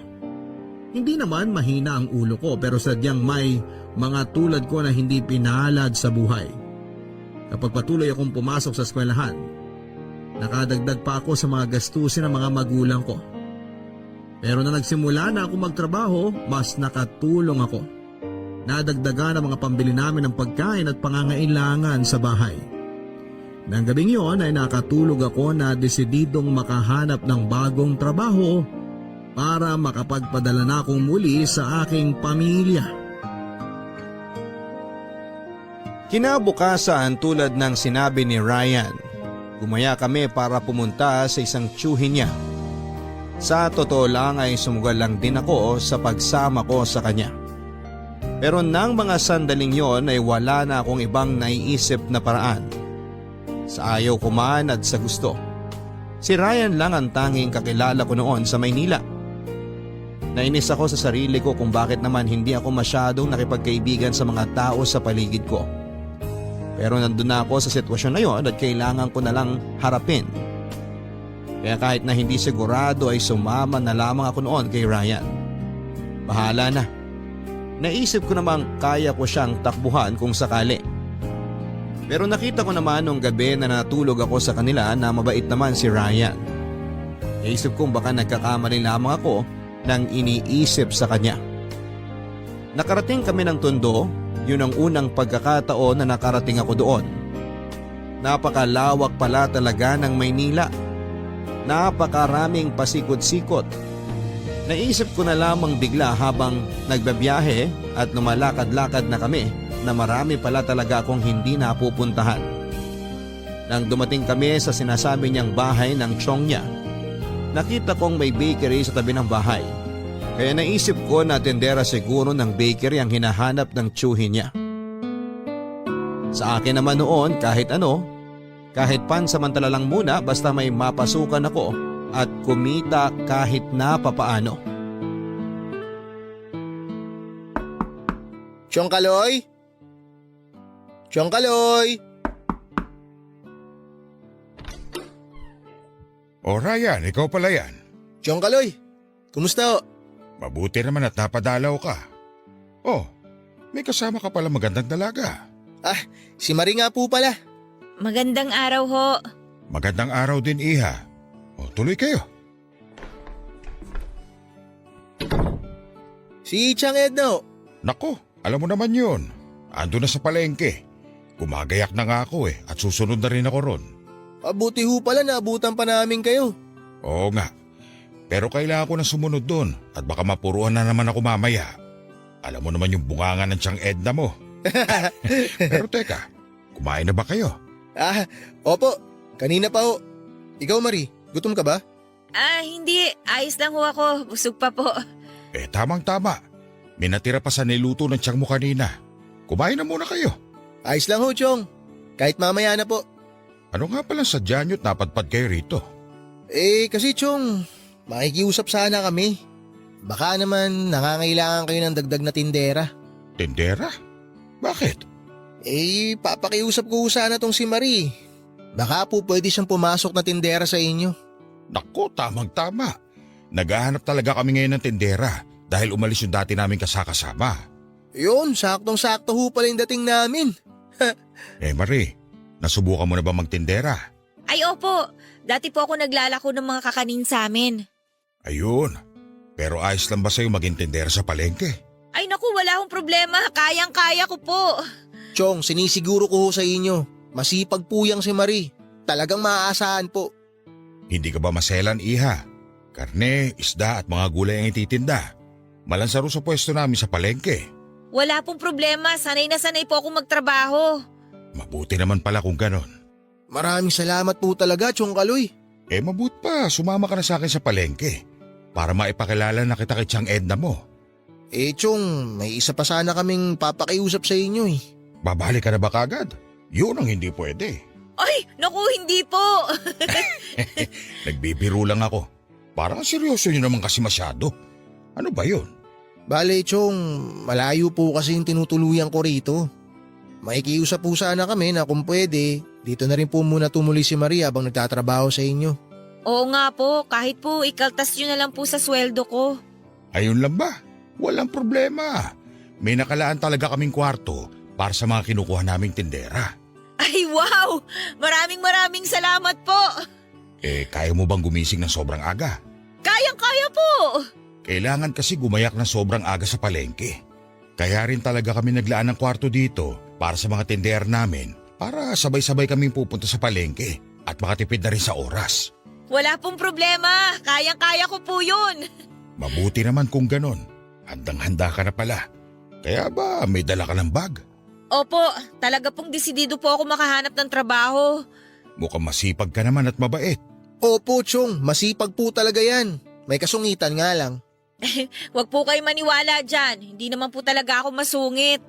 Hindi naman mahina ang ulo ko pero sadyang may mga tulad ko na hindi pinalad sa buhay. Kapag patuloy akong pumasok sa eskwelahan, nakadagdag pa ako sa mga gastusin ng mga magulang ko. Pero na nagsimula na ako magtrabaho, mas nakatulong ako. Nadagdagan ang mga pambili namin ng pagkain at pangangailangan sa bahay. Nang gabing yon ay nakatulog ako na desididong makahanap ng bagong trabaho para makapagpadala na akong muli sa aking pamilya. Kinabukasan tulad ng sinabi ni Ryan, gumaya kami para pumunta sa isang tiyuhin niya. Sa totoo lang ay sumugal lang din ako sa pagsama ko sa kanya. Pero nang mga sandaling yon ay wala na akong ibang naiisip na paraan. Sa ayaw ko man at sa gusto. Si Ryan lang ang tanging kakilala ko noon sa Maynila. Nainis ako sa sarili ko kung bakit naman hindi ako masyadong nakipagkaibigan sa mga tao sa paligid ko. Pero nandun na ako sa sitwasyon na yon at kailangan ko na lang harapin. Kaya kahit na hindi sigurado ay sumama na lamang ako noon kay Ryan. Bahala na. Naisip ko namang kaya ko siyang takbuhan kung sakali. Pero nakita ko naman nung gabi na natulog ako sa kanila na mabait naman si Ryan. Naisip kong baka nagkakamali lamang ako ng iniisip sa kanya. Nakarating kami ng Tondo, yun ang unang pagkakataon na nakarating ako doon. Napakalawak pala talaga ng Maynila. Napakaraming pasikot-sikot. Naisip ko na lamang bigla habang nagbabiyahe at lumalakad-lakad na kami na marami pala talaga akong hindi napupuntahan. Nang dumating kami sa sinasabi niyang bahay ng tiyong niya, nakita kong may bakery sa tabi ng bahay. Kaya naisip ko na tendera siguro ng bakery ang hinahanap ng tiyuhin niya. Sa akin naman noon kahit ano, kahit pansamantala lang muna basta may mapasukan ako at kumita kahit na papaano.
Tiyong Kaloy? Tiyong Kaloy?
O Ryan, ikaw pala yan.
Tiyong Kaloy? Kumusta ho?
Mabuti naman at napadalaw ka. Oh, may kasama ka pala magandang dalaga.
Si Marie nga po pala.
Magandang araw ho.
Magandang araw din, Iha. O, tuloy kayo.
Si Chang Edna ho.
Nako, alam mo naman yun. Ando na sa palengke. Gumagayak na nga ako at susunod na rin ako ron.
Buti ho pala naabutan pa namin kayo.
Oo nga. Pero kailangan ko na sumunod doon at baka mapuruan na naman ako mamaya. Alam mo naman yung bunganga ng Tiyang Edna mo. Pero teka, kumain na ba kayo?
Opo. Kanina pa ho. Ikaw Marie, gutom ka ba?
Hindi. Ayos lang ho ako. Busog pa po.
Tamang-tama. May natira pa sa niluto ng tiyang mo kanina. Kumain na muna kayo.
Ayos lang ho, Chong. Kahit mamaya na po.
Ano nga palang sadya nyo't napadpad kayo rito?
Kasi Chong, makikiusap sana kami. Baka naman nangangailangan kayo ng dagdag na tindera.
Tindera? Bakit?
Papakiusap ko sana tong si Marie. Baka po pwede siyang pumasok na tindera sa inyo.
Naku, tamang-tama. Naghahanap talaga kami ngayon ng tindera dahil umalis yung dati naming kasakasama.
Yun, saktong-sakto ho pala yung dating namin.
Marie, nasubukan mo na ba magtindera?
Ay opo. Dati po ako naglalako ng mga kakanin sa amin.
Ayun. Pero ayos lang ba sa'yo maging tindera sa palengke?
Ay naku, wala akong problema. Kayang-kaya ko po.
Chong, sinisiguro ko ho sa inyo. Masipag po yang si Marie. Talagang maaasahan po.
Hindi ka ba maselan, Iha? Karne, isda at mga gulay ang ititinda. Malansaro sa pwesto namin sa palengke.
Wala pong problema. Sanay na sanay po akong magtrabaho.
Mabuti naman pala kung ganon.
Maraming salamat po talaga, Chong Kaloy.
Mabuti pa, sumama ka na sa akin sa palengke para maipakilala na kita kay Tiyang Edna mo.
Chong, may isa pa sana kaming papakiusap sa inyo eh.
Babalik ka na ba kagad? Yun ang hindi pwede.
Ay, naku, hindi po.
Nagbibiro lang ako. Parang seryoso nyo naman kasi masyado. Ano ba yun?
Bale, Chong, malayo po kasi yung tinutuluyan ko rito. Makikiusap po sana kami na kung pwede, dito na rin po muna tumuloy si Marie habang nagtatrabaho sa inyo.
Oo nga po, kahit po ikaltas nyo na lang po sa sweldo ko.
Ayun lang ba? Walang problema. May nakalaan talaga kaming kwarto para sa mga kinukuha naming tindera.
Ay wow! Maraming salamat po!
Kaya mo bang gumising ng sobrang aga?
Kayang-kaya po!
Kailangan kasi gumayak ng sobrang aga sa palengke. Kaya rin talaga kami naglaan ng kwarto dito para sa mga tindera namin para sabay-sabay kaming pupunta sa palengke at makatipid na rin sa oras.
Wala pong problema. Kayang-kaya ko po yun.
Mabuti naman kung ganon. Handang-handa ka na pala. Kaya ba may dala ka ng bag?
Opo, talaga pong desidido po ako makahanap ng trabaho.
Mukhang masipag ka naman at mabait.
Opo, Chong, masipag po talaga yan. May kasungitan nga lang.
Huwag po kayo maniwala dyan. Hindi naman po talaga ako masungit.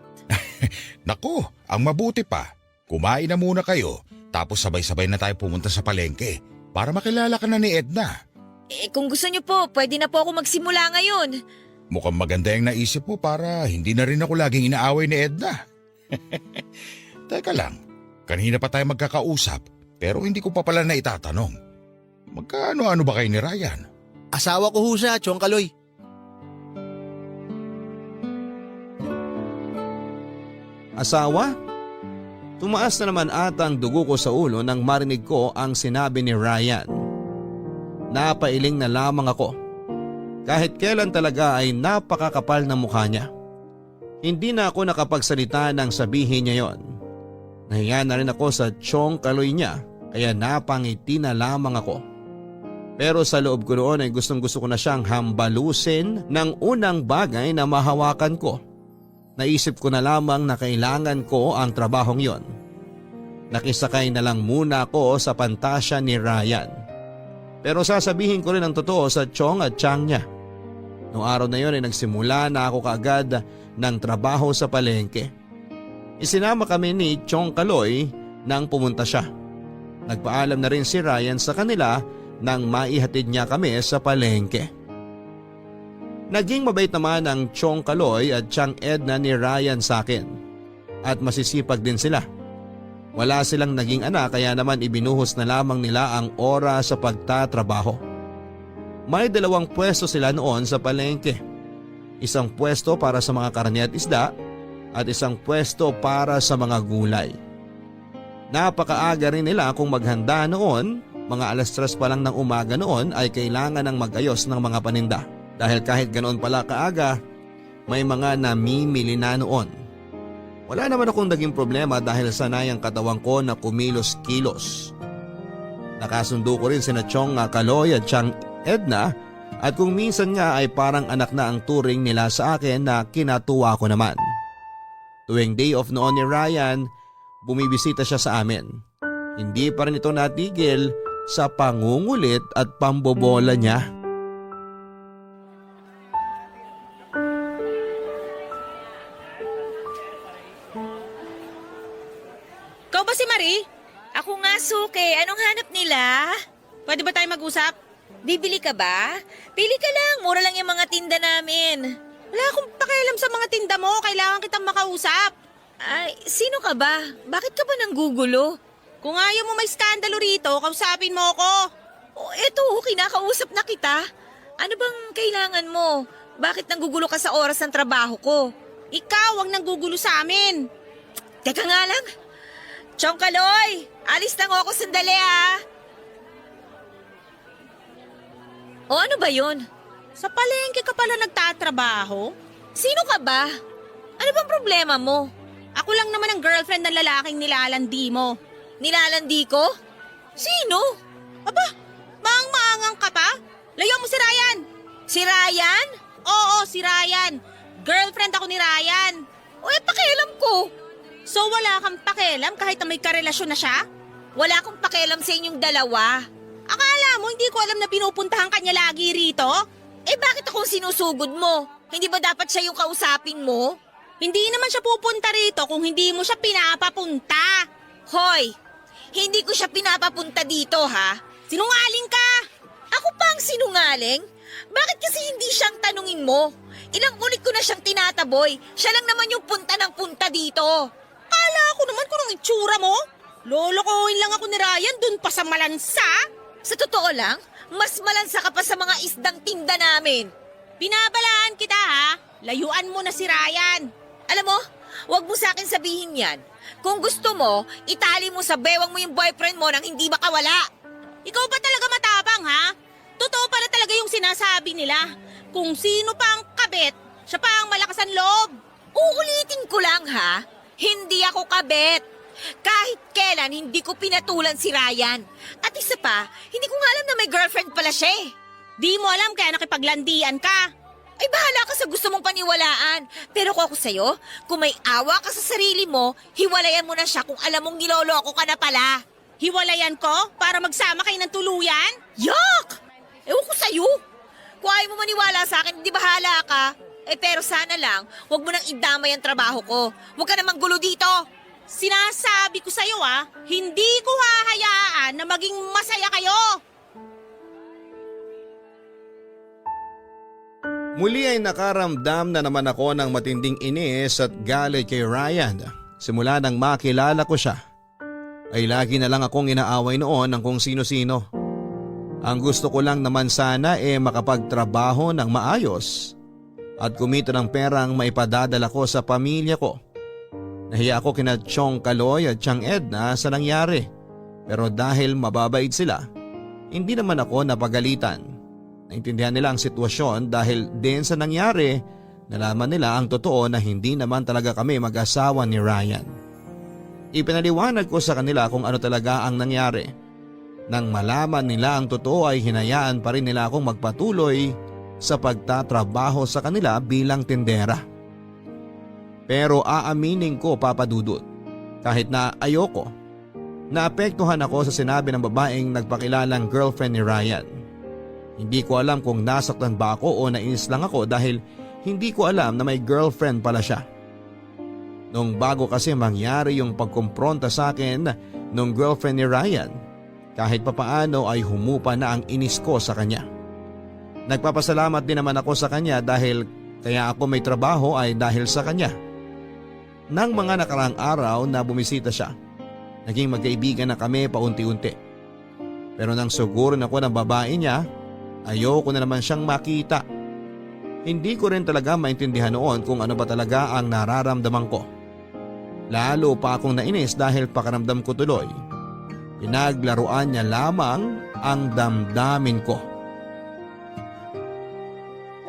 Naku, ang mabuti pa. Kumain na muna kayo tapos sabay-sabay na tayo pumunta sa palengke para makilala ka na ni Edna.
Kung gusto niyo po, pwede na po ako magsimula ngayon.
Mukhang maganda yung naisip mo para hindi na rin ako laging inaaway ni Edna. Teka lang, kanina pa tayo magkakausap pero hindi ko pa pala na itatanong. Magkaano-ano ba kayo ni Ryan?
Asawa ko ho siya, Chong Kaloy.
Asawa? Tumaas na naman ata ang dugo ko sa ulo nang marinig ko ang sinabi ni Ryan. Napailing na lamang ako. Kahit kailan talaga ay napakakapal na mukha niya. Hindi na ako nakapagsalita nang sabihin niya yon. Nahiya na rin ako sa tiyong kaloy niya kaya napangiti na lamang ako. Pero sa loob ko noon ay gustong gusto ko na siyang hambalusin ng unang bagay na mahawakan ko. Naisip ko na lamang na kailangan ko ang trabahong yon. Nakisakay na lang muna ako sa pantasya ni Ryan. Pero sasabihin ko rin ang totoo sa tiyong at tiyang niya. Noong araw na yon ay nagsimula na ako kaagad ng trabaho sa palengke. Isinama kami ni Chong Kaloy nang pumunta siya. Nagpaalam na rin si Ryan sa kanila nang maihatid niya kami sa palengke. Naging mabait naman ang Chong Kaloy at Chang Edna ni Ryan sa akin. At masisipag din sila. Wala silang naging anak kaya naman ibinuhos na lamang nila ang oras sa pagtatrabaho. May 2 pwesto sila noon sa palengke. Isang pwesto para sa mga karne at isda at isang pwesto para sa mga gulay. Napakaaga rin nila kung maghanda noon, mga 3:00 pa lang ng umaga noon ay kailangan ng magayos ng mga paninda. Dahil kahit ganoon pala kaaga, may mga namimili na noon. Wala naman akong naging problema dahil sanay ang katawan ko na kumilos-kilos. Nakasundo ko rin sina Chong Kaloy at Chang Edna at kung minsan nga ay parang anak na ang turing nila sa akin na kinatuwa ko naman. Tuwing day off noon ni Ryan, bumibisita siya sa amin. Hindi pa rin ito natigil sa pangungulit at pambobola niya.
Ikaw ba si Marie? Ako nga, Suke. Anong hanap nila? Pwede ba tayo mag-usap? Bibili ka ba? Pili ka lang. Mura lang yung mga tinda namin.
Wala akong pakialam sa mga tinda mo. Kailangan kitang makausap.
Ay, sino ka ba? Bakit ka ba nanggugulo?
Kung ayaw mo may skandalo rito, kausapin mo ako.
Oh, eto, kinakausap na kita. Ano bang kailangan mo? Bakit nanggugulo ka sa oras ng trabaho ko?
Ikaw ang nanggugulo sa amin.
Teka nga lang. Chong Kaloy, alis lang ako sandali ah. O ano ba yun?
Sa palengke ka pala nagtatrabaho?
Sino ka ba? Ano bang problema mo?
Ako lang naman ang girlfriend ng lalaking nilalandi mo.
Nilalandi ko? Sino?
Aba, maang-maangang ka pa? Layo mo si Ryan.
Si Ryan?
Oo, si Ryan. Girlfriend ako ni Ryan.
O pakialam ko.
So wala kang pakialam kahit na may karelasyon na siya?
Wala akong pakialam sa inyong dalawa.
Akala mo hindi ko alam na pinupuntahan kanya lagi rito?
Bakit ako sinusugod mo? Hindi ba dapat siya yung kausapin mo?
Hindi naman siya pupunta rito kung hindi mo siya pinapapunta.
Hoy, hindi ko siya pinapapunta dito ha.
Sinungaling ka!
Ako pa ang sinungaling? Bakit kasi hindi siyang tanungin mo? Ilang ulit ko na siyang tinataboy. Siya lang naman yung punta ng punta dito.
Kala ko naman kung ang itsura mo. Lolokohin lang ako ni Ryan dun pa sa malansa.
Sa totoo lang, mas malansa ka pa sa mga isdang tinda namin.
Binabalaan kita ha. Layuan mo na si Ryan.
Alam mo, wag mo sa akin sabihin yan. Kung gusto mo, itali mo sa bewang mo yung boyfriend mo nang hindi makawala.
Ikaw ba talaga matapang ha? Totoo pala talaga yung sinasabi nila. Kung sino pa ang kabit, siya pa ang malakas ang loob.
Uulitin ko lang ha, hindi ako kabet. Kahit kailan hindi ko pinatulan si Ryan. At isa pa, hindi ko nga alam na may girlfriend pala siya eh.
Di mo alam kaya nakipaglandian ka.
Ay bahala ka sa gusto mong paniwalaan. Pero kung ako sa'yo, kung may awa ka sa sarili mo, hiwalayan mo na siya kung alam mong niloloko ka na pala.
Hiwalayan ko para magsama kayo ng tuluyan?
Yuck! Ewan ko sa'yo. Kung ayaw mo maniwala sa akin, di bahala ka. Pero sana lang, wag mo nang idamay ang trabaho ko. Huwag ka namang gulo dito.
Sinasabi ko sa'yo hindi ko hahayaan na maging masaya kayo.
Muli ay nakaramdam na naman ako ng matinding inis at galit kay Ryan. Simula nang makilala ko siya, ay lagi na lang akong inaaway noon ng kung sino-sino. Ang gusto ko lang naman sana makapagtrabaho ng maayos at kumita ng perang maipadadala ko sa pamilya ko. Nahiya ako kina Chong Kaloy at Chang Edna sa nangyari. Pero dahil mababait sila, hindi naman ako napagalitan. Naintindihan nila ang sitwasyon dahil din sa nangyari, nalaman nila ang totoo na hindi naman talaga kami mag-asawa ni Ryan. Ipinaliwanag ko sa kanila kung ano talaga ang nangyari. Nang malaman nila ang totoo ay hinayaan pa rin nila akong magpatuloy sa pagtatrabaho sa kanila bilang tindera. Pero aaminin ko, Papa Dudut, kahit na ayoko, naapektuhan ako sa sinabi ng babaeng nagpakilalang girlfriend ni Ryan. Hindi ko alam kung nasaktan ba ako o nainis lang ako dahil hindi ko alam na may girlfriend pala siya. Nung bago kasi mangyari yung pagkumpronta sa akin nung girlfriend ni Ryan, kahit papaano ay humupa na ang inis ko sa kanya. Nagpapasalamat din naman ako sa kanya dahil kaya ako may trabaho ay dahil sa kanya. Nang mga nakaraang araw na bumisita siya, naging magkaibigan na kami paunti-unti. Pero nang sugurin ako ng babae niya, ayoko na naman siyang makita. Hindi ko rin talaga maintindihan noon kung ano ba talaga ang nararamdaman ko. Lalo pa akong nainis dahil pakaramdam ko tuloy. Pinaglaruan niya lamang ang damdamin ko.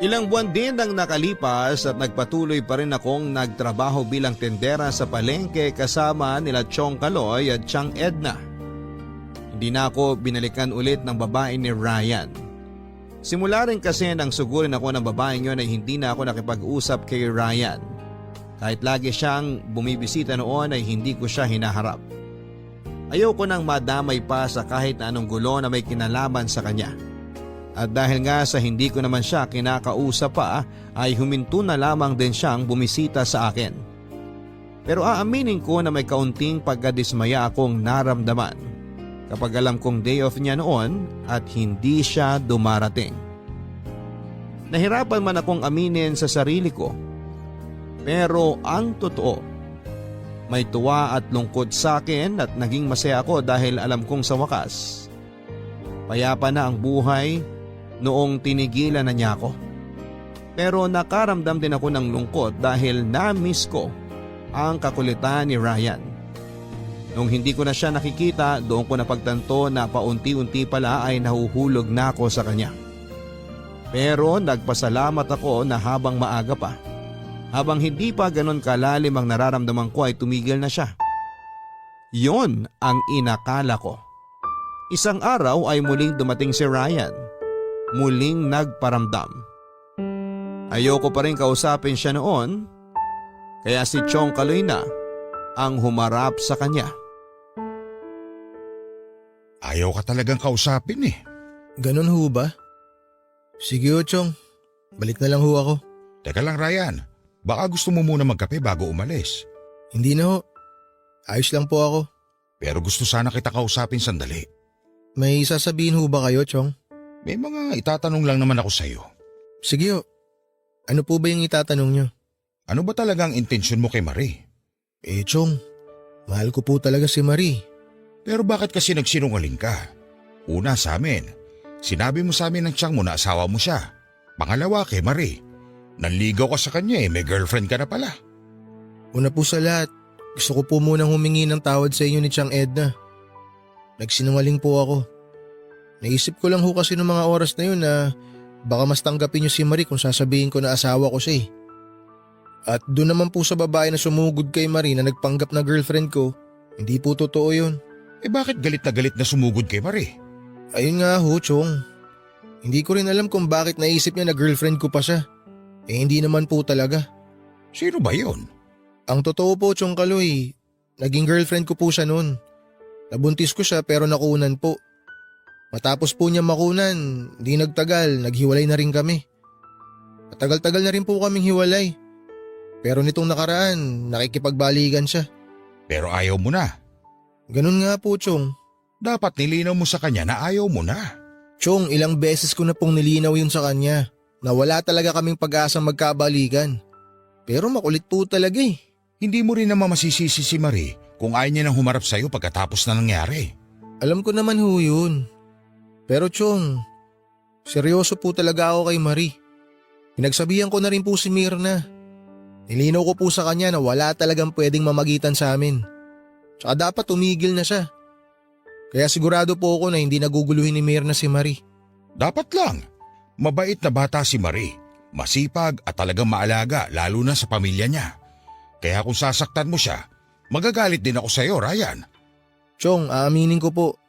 Ilang buwan din ang nakalipas at nagpatuloy pa rin akong nagtrabaho bilang tendera sa palengke kasama nila Chong Kaloy at Chang Edna. Hindi na ako binalikan ulit ng babae ni Ryan. Simula rin kasi nang sugurin ako ng babaeng yun ay hindi na ako nakipag-usap kay Ryan. Kahit lagi siyang bumibisita noon ay hindi ko siya hinaharap. Ayoko nang madamay pa sa kahit na anong gulo na may kinalaman sa kanya. At dahil nga sa hindi ko naman siya kinakausap pa ay huminto na lamang din siyang bumisita sa akin. Pero aaminin ko na may kaunting pagkadismaya akong naramdaman kapag alam kong day off niya noon at hindi siya dumarating. Nahirapan man akong aminin sa sarili ko. Pero ang totoo, may tuwa at lungkot sa akin at naging masaya ako dahil alam kong sa wakas, payapa na ang buhay noong tinigilan na niya ako. Pero nakaramdam din ako ng lungkot dahil na-miss ko ang kakulitan ni Ryan. Nung hindi ko na siya nakikita, doon ko napagtanto na paunti-unti pala ay nahuhulog na ako sa kanya. Pero nagpasalamat ako na habang maaga pa, habang hindi pa ganon kalalim ang nararamdaman ko ay tumigil na siya. Yon ang inakala ko. Isang araw ay muling dumating si Ryan. Muling nagparamdam. Ayoko pa rin kausapin siya noon, kaya si Chong Kaloy na ang humarap sa kanya.
Ayaw ka talagang kausapin eh.
Ganon ho ba? Sige ho, Chong. Balik na lang ho ako.
Teka lang Ryan, baka gusto mo muna magkape bago umalis.
Hindi na ho. Ayos lang po ako.
Pero gusto sana kita kausapin sandali.
May sasabihin ho ba kayo, Chong?
May mga itatanong lang naman ako sa'yo.
Sige ho. Ano po ba yung itatanong nyo?
Ano ba talagang intensyon mo kay Marie?
Chong, mahal ko po talaga si Marie.
Pero bakit kasi nagsinungaling ka? Una sa amin, sinabi mo sa amin ng tiyang mo na asawa mo siya. Pangalawa kay Marie, nanligaw ka sa kanya may girlfriend ka na pala.
Una po sa lahat, gusto ko po munang humingi ng tawad sa inyo ni Chang Edna. Nagsinungaling po ako. Naisip ko lang ho kasi noong mga oras na yun na baka mas tanggapin niyo si Marie kung sasabihin ko na asawa ko siya eh. At doon naman po sa babae na sumugod kay Marie na nagpanggap na girlfriend ko, hindi po totoo yun.
Bakit galit na sumugod kay Marie?
Ayun nga ho, Chong. Hindi ko rin alam kung bakit naisip niya na girlfriend ko pa siya. Hindi naman po talaga.
Sino ba yun?
Ang totoo po, Chong Kaloy, naging girlfriend ko po siya noon. Nabuntis ko siya pero nakunan po. Matapos po niya makunan, di nagtagal, naghiwalay na rin kami. Matagal-tagal na rin po kaming hiwalay. Pero nitong nakaraan, nakikipagbalikan siya.
Pero ayaw mo na.
Ganun nga po, Chong.
Dapat nilinaw mo sa kanya na ayaw mo na.
Chong, ilang beses ko na pong nilinaw yun sa kanya na wala talaga kaming pag-asang magkabalikan. Pero makulit po talaga eh.
Hindi mo rin naman masisisi si Marie kung ayaw niya nang humarap sa'yo pagkatapos na nangyari.
Alam ko naman ho yun. Pero Chong, seryoso po talaga ako kay Marie. Pinagsabihan ko na rin po si Mirna. Nilinaw ko po sa kanya na wala talagang pwedeng mamagitan sa amin. Tsaka dapat tumigil na siya. Kaya sigurado po ako na hindi naguguluhin ni Mirna si Marie.
Dapat lang. Mabait na bata si Marie. Masipag at talagang maalaga lalo na sa pamilya niya. Kaya kung sasaktan mo siya, magagalit din ako sa iyo, Ryan.
Chong, aaminin ko po.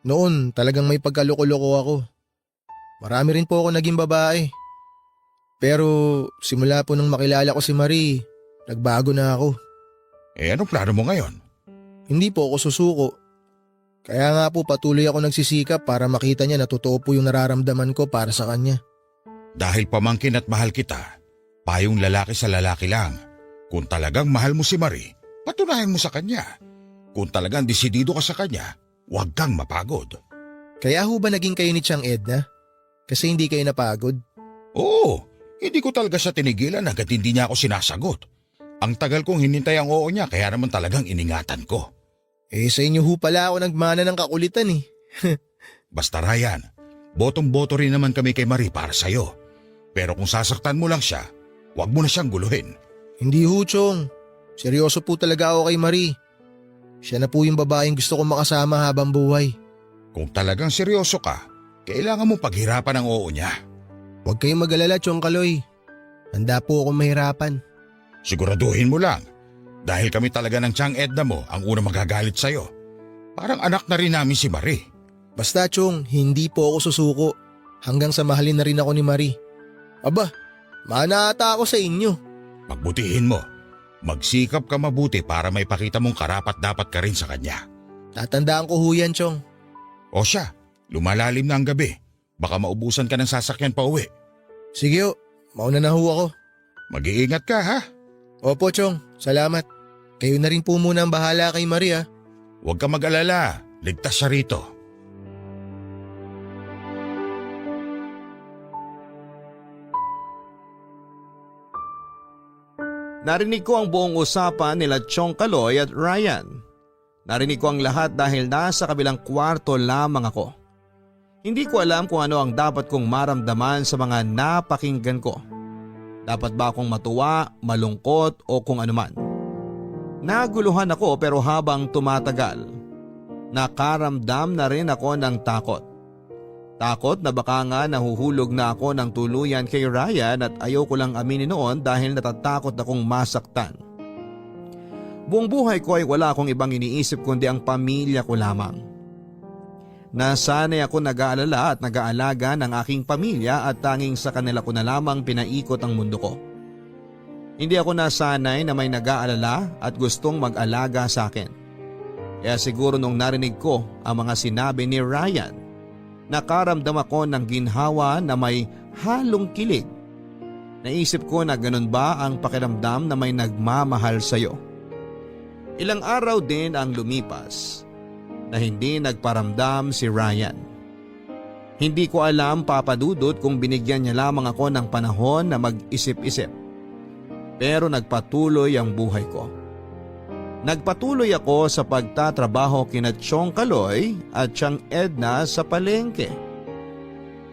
Noon talagang may pagkaloko-loko ako. Marami rin po ako naging babae. Pero simula po nung makilala ko si Marie, nagbago na ako.
Anong plano mo ngayon?
Hindi po ako susuko. Kaya nga po patuloy ako nagsisikap para makita niya na totoo po yung nararamdaman ko para sa kanya.
Dahil pamangkin at mahal kita, payong lalaki sa lalaki lang. Kung talagang mahal mo si Marie, patunayan mo sa kanya. Kung talagang desidido ka sa kanya, huwag kang mapagod.
Kaya ho ba naging kayo ni Tiang Edna? Kasi hindi kayo napagod?
Oo, hindi ko talaga siya tinigilan hanggat hindi niya ako sinasagot. Ang tagal kong hinintay ang oo niya kaya naman talagang iningatan ko.
Sa inyo ho pala ako nagmana ng kakulitan eh.
Basta Ryan, botong-boto rin naman kami kay Marie para sa'yo. Pero kung sasaktan mo lang siya, huwag mo na siyang guluhin.
Hindi ho, Chong. Seryoso po talaga ako kay Marie. Siya na po yung babaeng gusto kong makasama habang buhay.
Kung talagang seryoso ka, kailangan mong paghirapan ang oo niya.
Huwag kayong mag-alala, Chong Kaloy. Handa po akong mahirapan.
Siguraduhin mo lang. Dahil kami talaga ng Tiang Edna mo ang unang magagalit sa'yo. Parang anak na rin namin si Marie.
Basta, Chong, hindi po ako susuko. Hanggang sa mahalin na rin ako ni Marie. Aba, mana ata ako sa inyo.
Pagbutihin mo. Magsikap ka mabuti para may pakita mong karapat-dapat ka rin sa kanya.
Tatandaan ko ho yan, Chong.
O siya, lumalalim na ang gabi. Baka maubusan ka ng sasakyan pa uwi.
Sige ho, mauna na ho ako.
Mag-iingat ka ha.
Opo, Chong. Salamat. Kayo na rin po muna ang bahala kay Maria.
Huwag ka mag-alala. Ligtas siya rito.
Narinig ko ang buong usapan nila Chong Kaloy at Ryan. Narinig ko ang lahat dahil nasa kabilang kwarto lamang ako. Hindi ko alam kung ano ang dapat kong maramdaman sa mga napakinggan ko. Dapat ba akong matuwa, malungkot o kung anuman? Naguluhan ako pero habang tumatagal, nakaramdam na rin ako ng takot. Takot na baka nga nahuhulog na ako ng tuluyan kay Ryan at ayoko lang aminin noon dahil natatakot akong masaktan. Buong buhay ko ay wala akong ibang iniisip kundi ang pamilya ko lamang. Nasanay ako nag-aalala at nag-aalaga ng aking pamilya at tanging sa kanila ko na lamang pinaikot ang mundo ko. Hindi ako nasanay na may nag-aalala at gustong mag-alaga sa akin. Kaya siguro nung narinig ko ang mga sinabi ni Ryan, nakaramdam ako ng ginhawa na may halong kilig. Naisip ko na ganun ba ang pakiramdam na may nagmamahal sa'yo. Ilang araw din ang lumipas na hindi nagparamdam si Ryan. Hindi ko alam, Papa Dudut, kung binigyan niya lamang ako ng panahon na mag-isip-isip. Pero nagpatuloy ang buhay ko. Nagpatuloy ako sa pagtatrabaho kina Chong Kaloy at Tiang Edna sa palengke.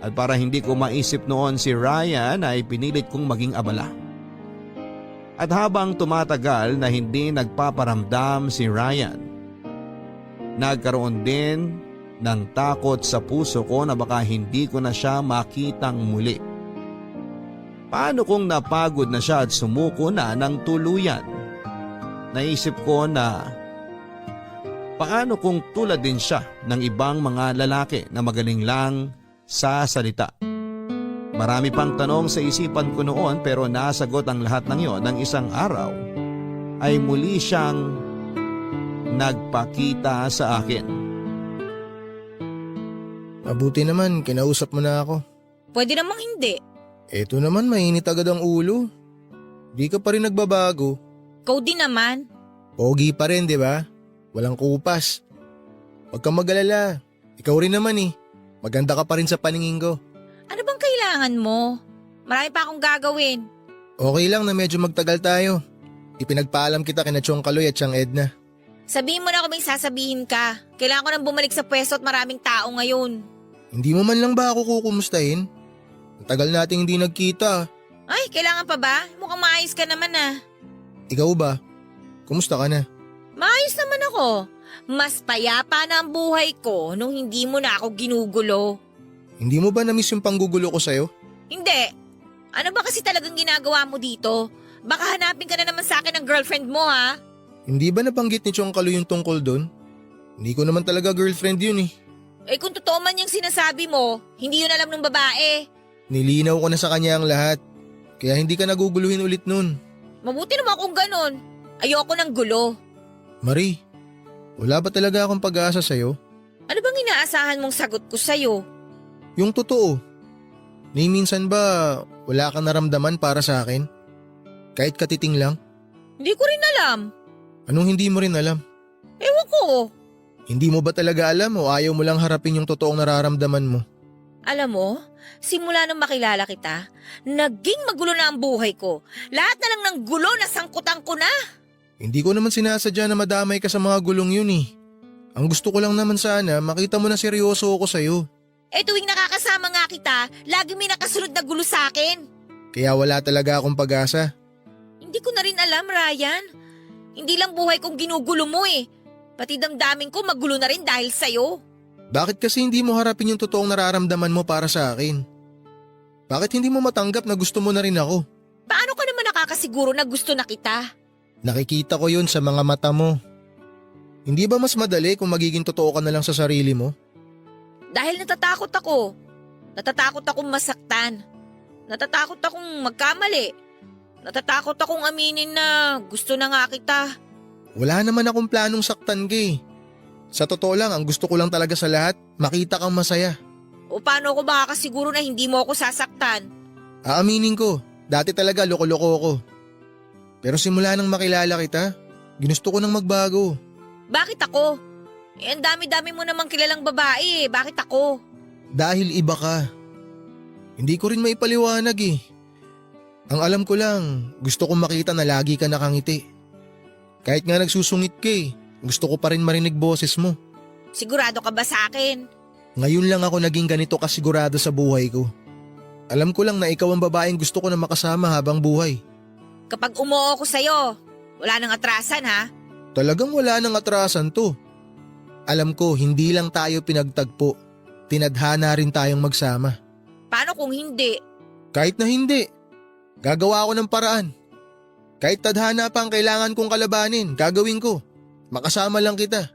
At para hindi ko maisip noon si Ryan ay pinilit kong maging abala. At habang tumatagal na hindi nagpaparamdam si Ryan, nagkaroon din ng takot sa puso ko na baka hindi ko na siya makitang muli. Paano kung napagod na siya at sumuko na ng tuluyan? Naisip ko na paano kung tulad din siya ng ibang mga lalaki na magaling lang sa salita? Marami pang tanong sa isipan ko noon pero nasagot ang lahat ng iyon ng isang araw ay muli siyang nagpakita sa akin.
Mabuti naman, kinausap mo na ako.
Pwede namang hindi.
Eto naman, mainit agad ang ulo. Di ka pa rin nagbabago.
Ikaw din naman.
Pogi pa rin, di ba? Walang kupas. Huwag kang mag-alala. Ikaw rin naman eh. Maganda ka pa rin sa paningin ko.
Ano bang kailangan mo? Marami pa akong gagawin.
Okay lang na medyo magtagal tayo. Ipinagpaalam kita kina Chong Kaloy at Tiang Edna.
Sabihin mo na kung may sasabihin ka. Kailangan ko nang bumalik sa pwesto at maraming tao ngayon.
Hindi mo man lang ba ako kukumustahin? Ang tagal nating hindi nagkita.
Ay, kailangan pa ba? Mukhang maayos ka naman ah.
Ikaw ba? Kumusta ka na?
Maayos naman ako. Mas payapa na ang buhay ko nung hindi mo na ako ginugulo.
Hindi mo ba na-miss yung panggugulo ko sa'yo?
Hindi. Ano ba kasi talagang ginagawa mo dito? Baka hanapin ka na naman sa akin ng girlfriend mo ha?
Hindi ba nabanggit ni Chong Kalu yung tungkol doon? Hindi ko naman talaga girlfriend yun eh.
Eh kung totoo man yung sinasabi mo, hindi yun alam ng babae.
Nilinaw ko na sa kanya ang lahat. Kaya hindi ka naguguluhin ulit nun.
Mabuti naman kung ganun. Ayoko ng gulo.
Marie, wala ba talaga akong pag-asa sa'yo?
Ano bang inaasahan mong sagot ko sa'yo?
Yung totoo. Ni minsan ba wala kang naramdaman para sa akin? Kahit katiting lang?
Hindi ko rin alam.
Anong hindi mo rin alam?
Ewan ko.
Hindi mo ba talaga alam o ayaw mo lang harapin yung totoong nararamdaman mo?
Alam mo, simula nung makilala kita, naging magulo na ang buhay ko. Lahat na lang ng gulo na sangkutan ko na.
Hindi ko naman sinasadya na madamay ka sa mga gulong yun eh. Ang gusto ko lang naman sana makita mo na seryoso ako sa'yo.
Eh tuwing nakakasama nga kita, lagi may nakasunod na gulo sa akin.
Kaya wala talaga akong pag-asa.
Hindi ko na rin alam, Ryan. Hindi lang buhay kong ginugulo mo eh. Pati damdamin ko magulo na rin dahil sa'yo.
Bakit kasi hindi mo harapin yung totoong nararamdaman mo para sa akin? Bakit hindi mo matanggap na gusto mo na rin ako?
Paano ka naman nakakasiguro na gusto na kita?
Nakikita ko yun sa mga mata mo. Hindi ba mas madali kung magiging totoo ka na lang sa sarili mo?
Dahil natatakot ako. Natatakot akong masaktan. Natatakot akong magkamali. Natatakot akong aminin na gusto na nga kita.
Wala naman akong planong saktan ka eh. Sa totoo lang, ang gusto ko lang talaga sa lahat, makita kang masaya.
O paano ako makakasiguro na hindi mo ako sasaktan?
Aaminin ko, dati talaga loko-loko ako. Pero simula nang makilala kita, ginusto ko nang magbago.
Bakit ako? Eh, ang dami-dami mo namang kilalang babae eh. Bakit ako?
Dahil iba ka. Hindi ko rin maipaliwanag eh. Ang alam ko lang, gusto kong makita na lagi ka nakangiti. Kahit nga nagsusungit ka eh, gusto ko pa rin marinig boses mo.
Sigurado ka ba sa akin?
Ngayon lang ako naging ganito kasigurado sa buhay ko. Alam ko lang na ikaw ang babaeng gusto ko na makasama habang buhay.
Kapag umuo ko sa'yo, wala nang atrasan ha?
Talagang wala nang atrasan to. Alam ko, hindi lang tayo pinagtagpo. Tinadhana rin tayong magsama.
Paano kung hindi?
Kahit na hindi, gagawa ako ng paraan. Kahit tadhana pa ang kailangan kong kalabanin, gagawin ko. Makasama lang kita.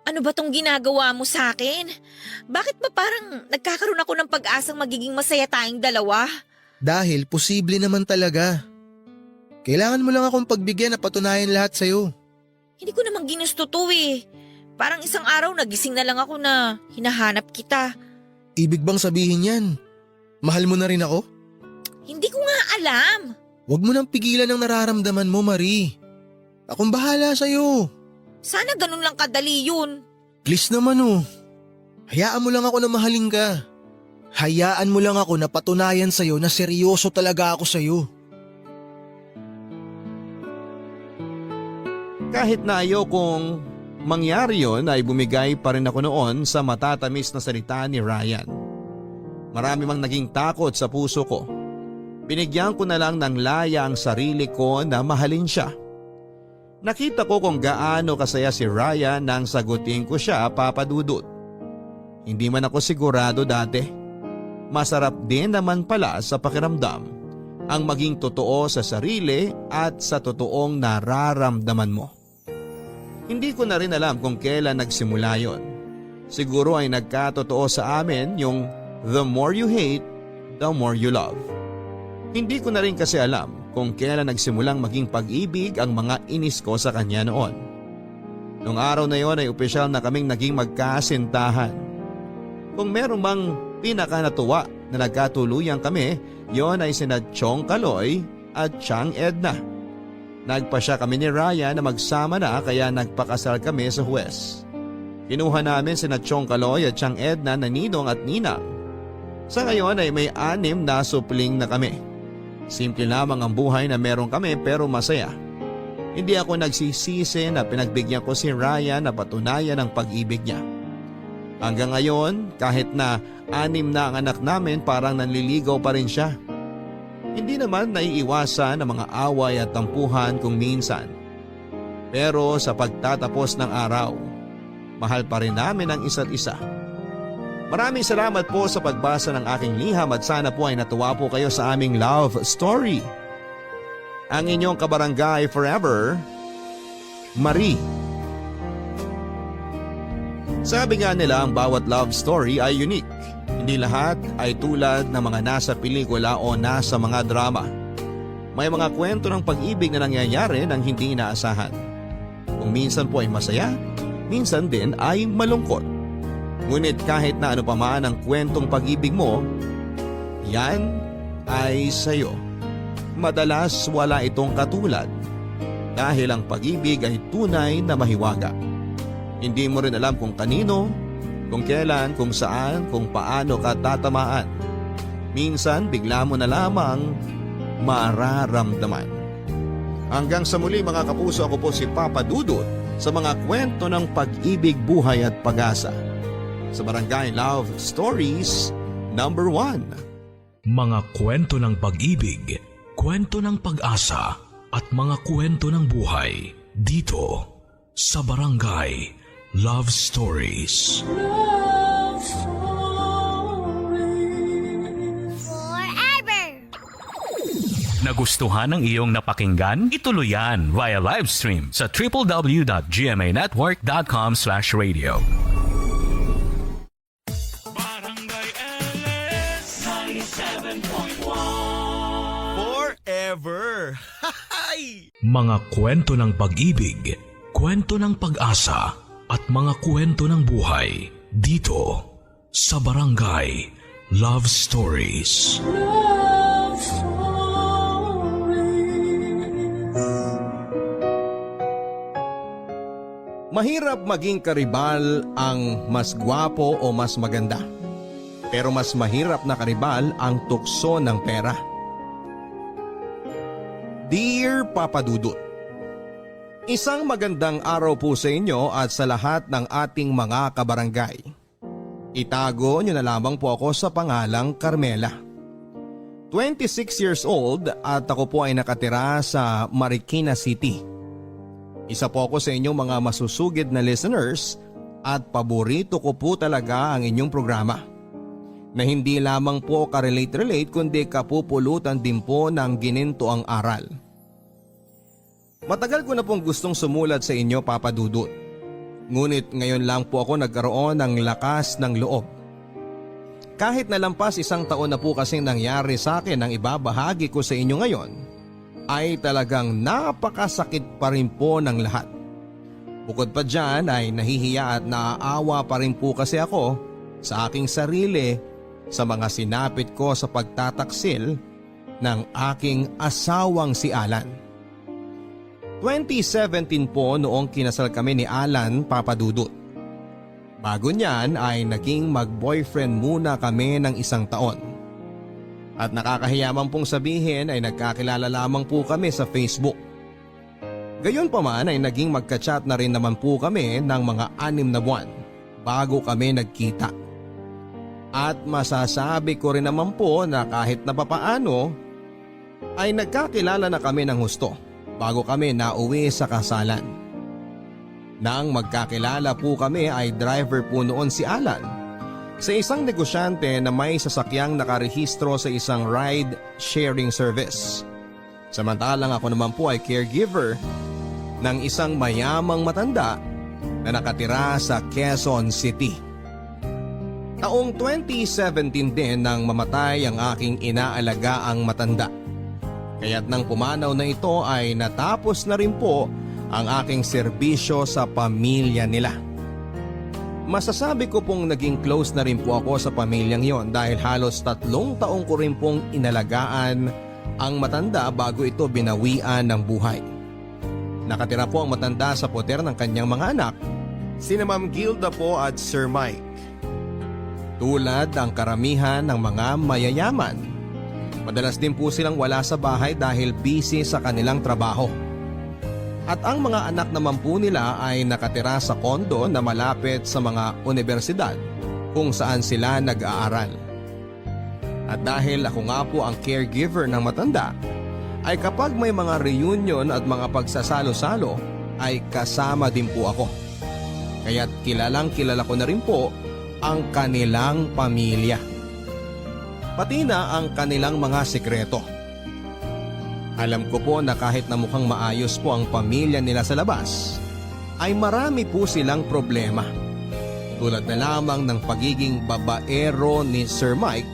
Ano ba tong ginagawa mo sa akin? Bakit ba parang nagkakaroon ako ng pag-asang magiging masaya tayong dalawa?
Dahil posible naman talaga. Kailangan mo lang akong pagbigyan na patunayan lahat sa'yo.
Hindi ko namang ginusto to eh. Parang isang araw nagising na lang ako na hinahanap kita.
Ibig bang sabihin yan? Mahal mo na rin ako?
Hindi ko nga alam.
Huwag mo nang pigilan ang nararamdaman mo, Marie. Akong bahala sa'yo.
Sana ganun lang kadali yun.
Please naman oh. Hayaan mo lang ako na mahalin ka. Hayaan mo lang ako na patunayan sa'yo na seryoso talaga ako sa'yo.
Kahit na ayokong mangyari yon ay bumigay pa rin ako noon sa matatamis na salita ni Ryan. Marami mang naging takot sa puso ko. Binigyan ko na lang ng laya ang sarili ko na mahalin siya. Nakita ko kung gaano kasaya si Ryan nang sagutin ko siya, Papa Dudut. Hindi man ako sigurado dati. Masarap din naman pala sa pakiramdam ang maging totoo sa sarili at sa totoong nararamdaman mo. Hindi ko na rin alam kung kailan nagsimula yon. Siguro ay nagkatotoo sa amin yung the more you hate, the more you love. Hindi ko na rin kasi alam kung kailan nagsimulang maging pag-ibig ang mga inis ko sa kanya noon. Noong araw na yon ay opisyal na kaming naging magkasintahan. Kung meron bang pinaka-natuwa na nagkatuluyan kami, yon ay sina Chong Kaloy at Chang Edna. Nagpasya kami ni Ryan na magsama na kaya nagpakasal kami sa huwes. Kinuha namin sina Chong Kaloy at Chang Edna na ninong at ninang. Sa ngayon ay may 6 na supling na kami. Simple lamang ang buhay na meron kami pero masaya. Hindi ako nagsisisi na pinagbigyan ko si Ryan na patunayan ang pag-ibig niya. Hanggang ngayon, kahit na 6 na ang anak namin, parang nanliligaw pa rin siya. Hindi naman naiiwasan ang mga away at tampuhan kung minsan. Pero sa pagtatapos ng araw, mahal pa rin namin ang isa't isa. Maraming salamat po sa pagbasa ng aking liham at sana po ay natuwa po kayo sa aming love story. Ang inyong kabarangay forever, Marie. Sabi nga nila ang bawat love story ay unique. Hindi lahat ay tulad ng mga nasa pelikula o nasa mga drama. May mga kwento ng pag-ibig na nangyayari nang hindi inaasahan. Kung minsan po ay masaya, minsan din ay malungkot. Ngunit kahit na ano pa man ang kwentong pag-ibig mo, yan ay sayo. Madalas wala itong katulad dahil ang pag-ibig ay tunay na mahiwaga. Hindi mo rin alam kung kanino, kung kailan, kung saan, kung paano ka tatamaan. Minsan bigla mo na lamang mararamdaman. Hanggang sa muli mga kapuso, ako po si Papa Dudut sa mga kwento ng pag-ibig, buhay at pag-asa. Sa Barangay Love Stories number 1.
Mga kwento ng pag-ibig, kwento ng pag-asa at mga kwento ng buhay dito sa Barangay Love Stories.
Forever!
Nagustuhan ng iyong napakinggan? Ituloy yan via live stream sa www.gmanetwork.com/radio.
Forever!
Mga kwento ng pag-ibig, kwento ng pag-asa at mga kwento ng buhay dito sa Barangay Love Stories.
Mahirap maging karibal ang mas gwapo o mas maganda. Pero mas mahirap na karibal ang tukso ng pera. Dear Papa Dudut, isang magandang araw po sa inyo at sa lahat ng ating mga kabarangay. Itago niyo na lamang po ako sa pangalang Carmela. 26 years old at ako po ay nakatira sa Marikina City. Isa po ako sa inyong mga masusugid na listeners at paborito ko po talaga ang inyong programa. Na hindi lamang po ka-relate kundi kapupulutan din po ng ginintoang aral. Matagal ko na pong gustong sumulat sa inyo, Papa Dudut. Ngunit ngayon lang po ako nagkaroon ng lakas ng loob. Kahit nalampas 1 taon na po kasing nangyari sa akin ang ibabahagi ko sa inyo ngayon, ay talagang napakasakit pa rin po ng lahat. Bukod pa dyan ay nahihiya at naaawa pa rin po kasi ako sa aking sarili sa mga sinapit ko sa pagtataksil ng aking asawang si Alan. 2017 po noong kinasal kami ni Alan, Papa Dudut. Bago niyan ay naging mag-boyfriend muna kami ng 1 taon. At nakakahiyaman pong sabihin ay nagkakilala lamang po kami sa Facebook. Gayon pa man ay naging magka-chat na rin naman po kami ng mga 6 na buwan bago kami nagkita. At masasabi ko rin naman po na kahit na papaano ay nagkakilala na kami ng husto bago kami nauwi sa kasalan. Nang magkakilala po kami ay driver po noon si Alan sa isang negosyante na may sasakyang nakarehistro sa isang ride-sharing service. Samantalang ako naman po ay caregiver ng isang mayamang matanda na nakatira sa Quezon City. Taong 2017 din nang mamatay ang aking inaalagaang matanda. Kaya't nang pumanaw na ito ay natapos na rin po ang aking serbisyo sa pamilya nila. Masasabi ko pong naging close na rin po ako sa pamilyang yon dahil halos 3 taong ko rin pong inalagaan ang matanda bago ito binawian ng buhay. Nakatira po ang matanda sa poder ng kanyang mga anak, sina Ma'am Gilda po at Sir Mike. Tulad ang karamihan ng mga mayayaman, madalas din po silang wala sa bahay dahil busy sa kanilang trabaho. At ang mga anak naman po nila ay nakatira sa kondo na malapit sa mga universidad kung saan sila nag-aaral. At dahil ako nga po ang caregiver ng matanda, ay kapag may mga reunion at mga pagsasalo-salo ay kasama din po ako. Kaya't kilalang kilala ko na rin po ang kanilang pamilya. Pati na ang kanilang mga sekreto. Alam ko po na kahit na mukhang maayos po ang pamilya nila sa labas, ay marami po silang problema. Tulad na lamang ng pagiging babaero ni Sir Mike,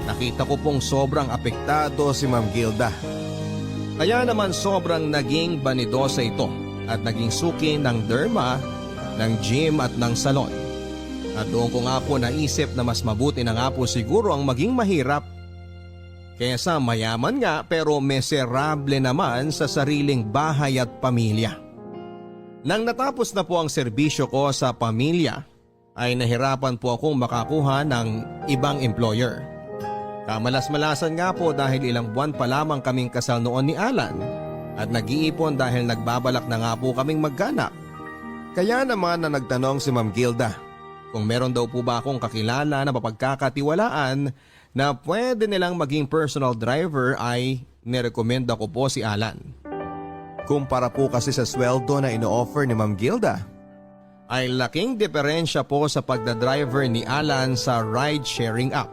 nakita ko pong sobrang apektado si Ma'am Gilda. Kaya naman sobrang naging banidosa ito at naging suki ng derma, ng gym at ng salon. At doon ko nga po naisip na mas mabuti na nga po siguro ang maging mahirap kaysa mayaman nga pero miserable naman sa sariling bahay at pamilya. Nang natapos na po ang serbisyo ko sa pamilya, ay nahirapan po akong makakuha ng ibang employer. Kamalas-malasan nga po dahil ilang buwan pa lamang kaming kasal noon ni Alan at nag-iipon dahil nagbabalak na nga po kaming magkanak. Kaya naman na nagtanong si Ma'am Gilda kung meron daw po ba akong kakilala na mapagkakatiwalaan na pwede nilang maging personal driver ay nirekomenda ko po si Alan. Kumpara po kasi sa sweldo na ino-offer ni Ma'am Gilda, ay laking diferensya po sa pagdadriver ni Alan sa ride-sharing app,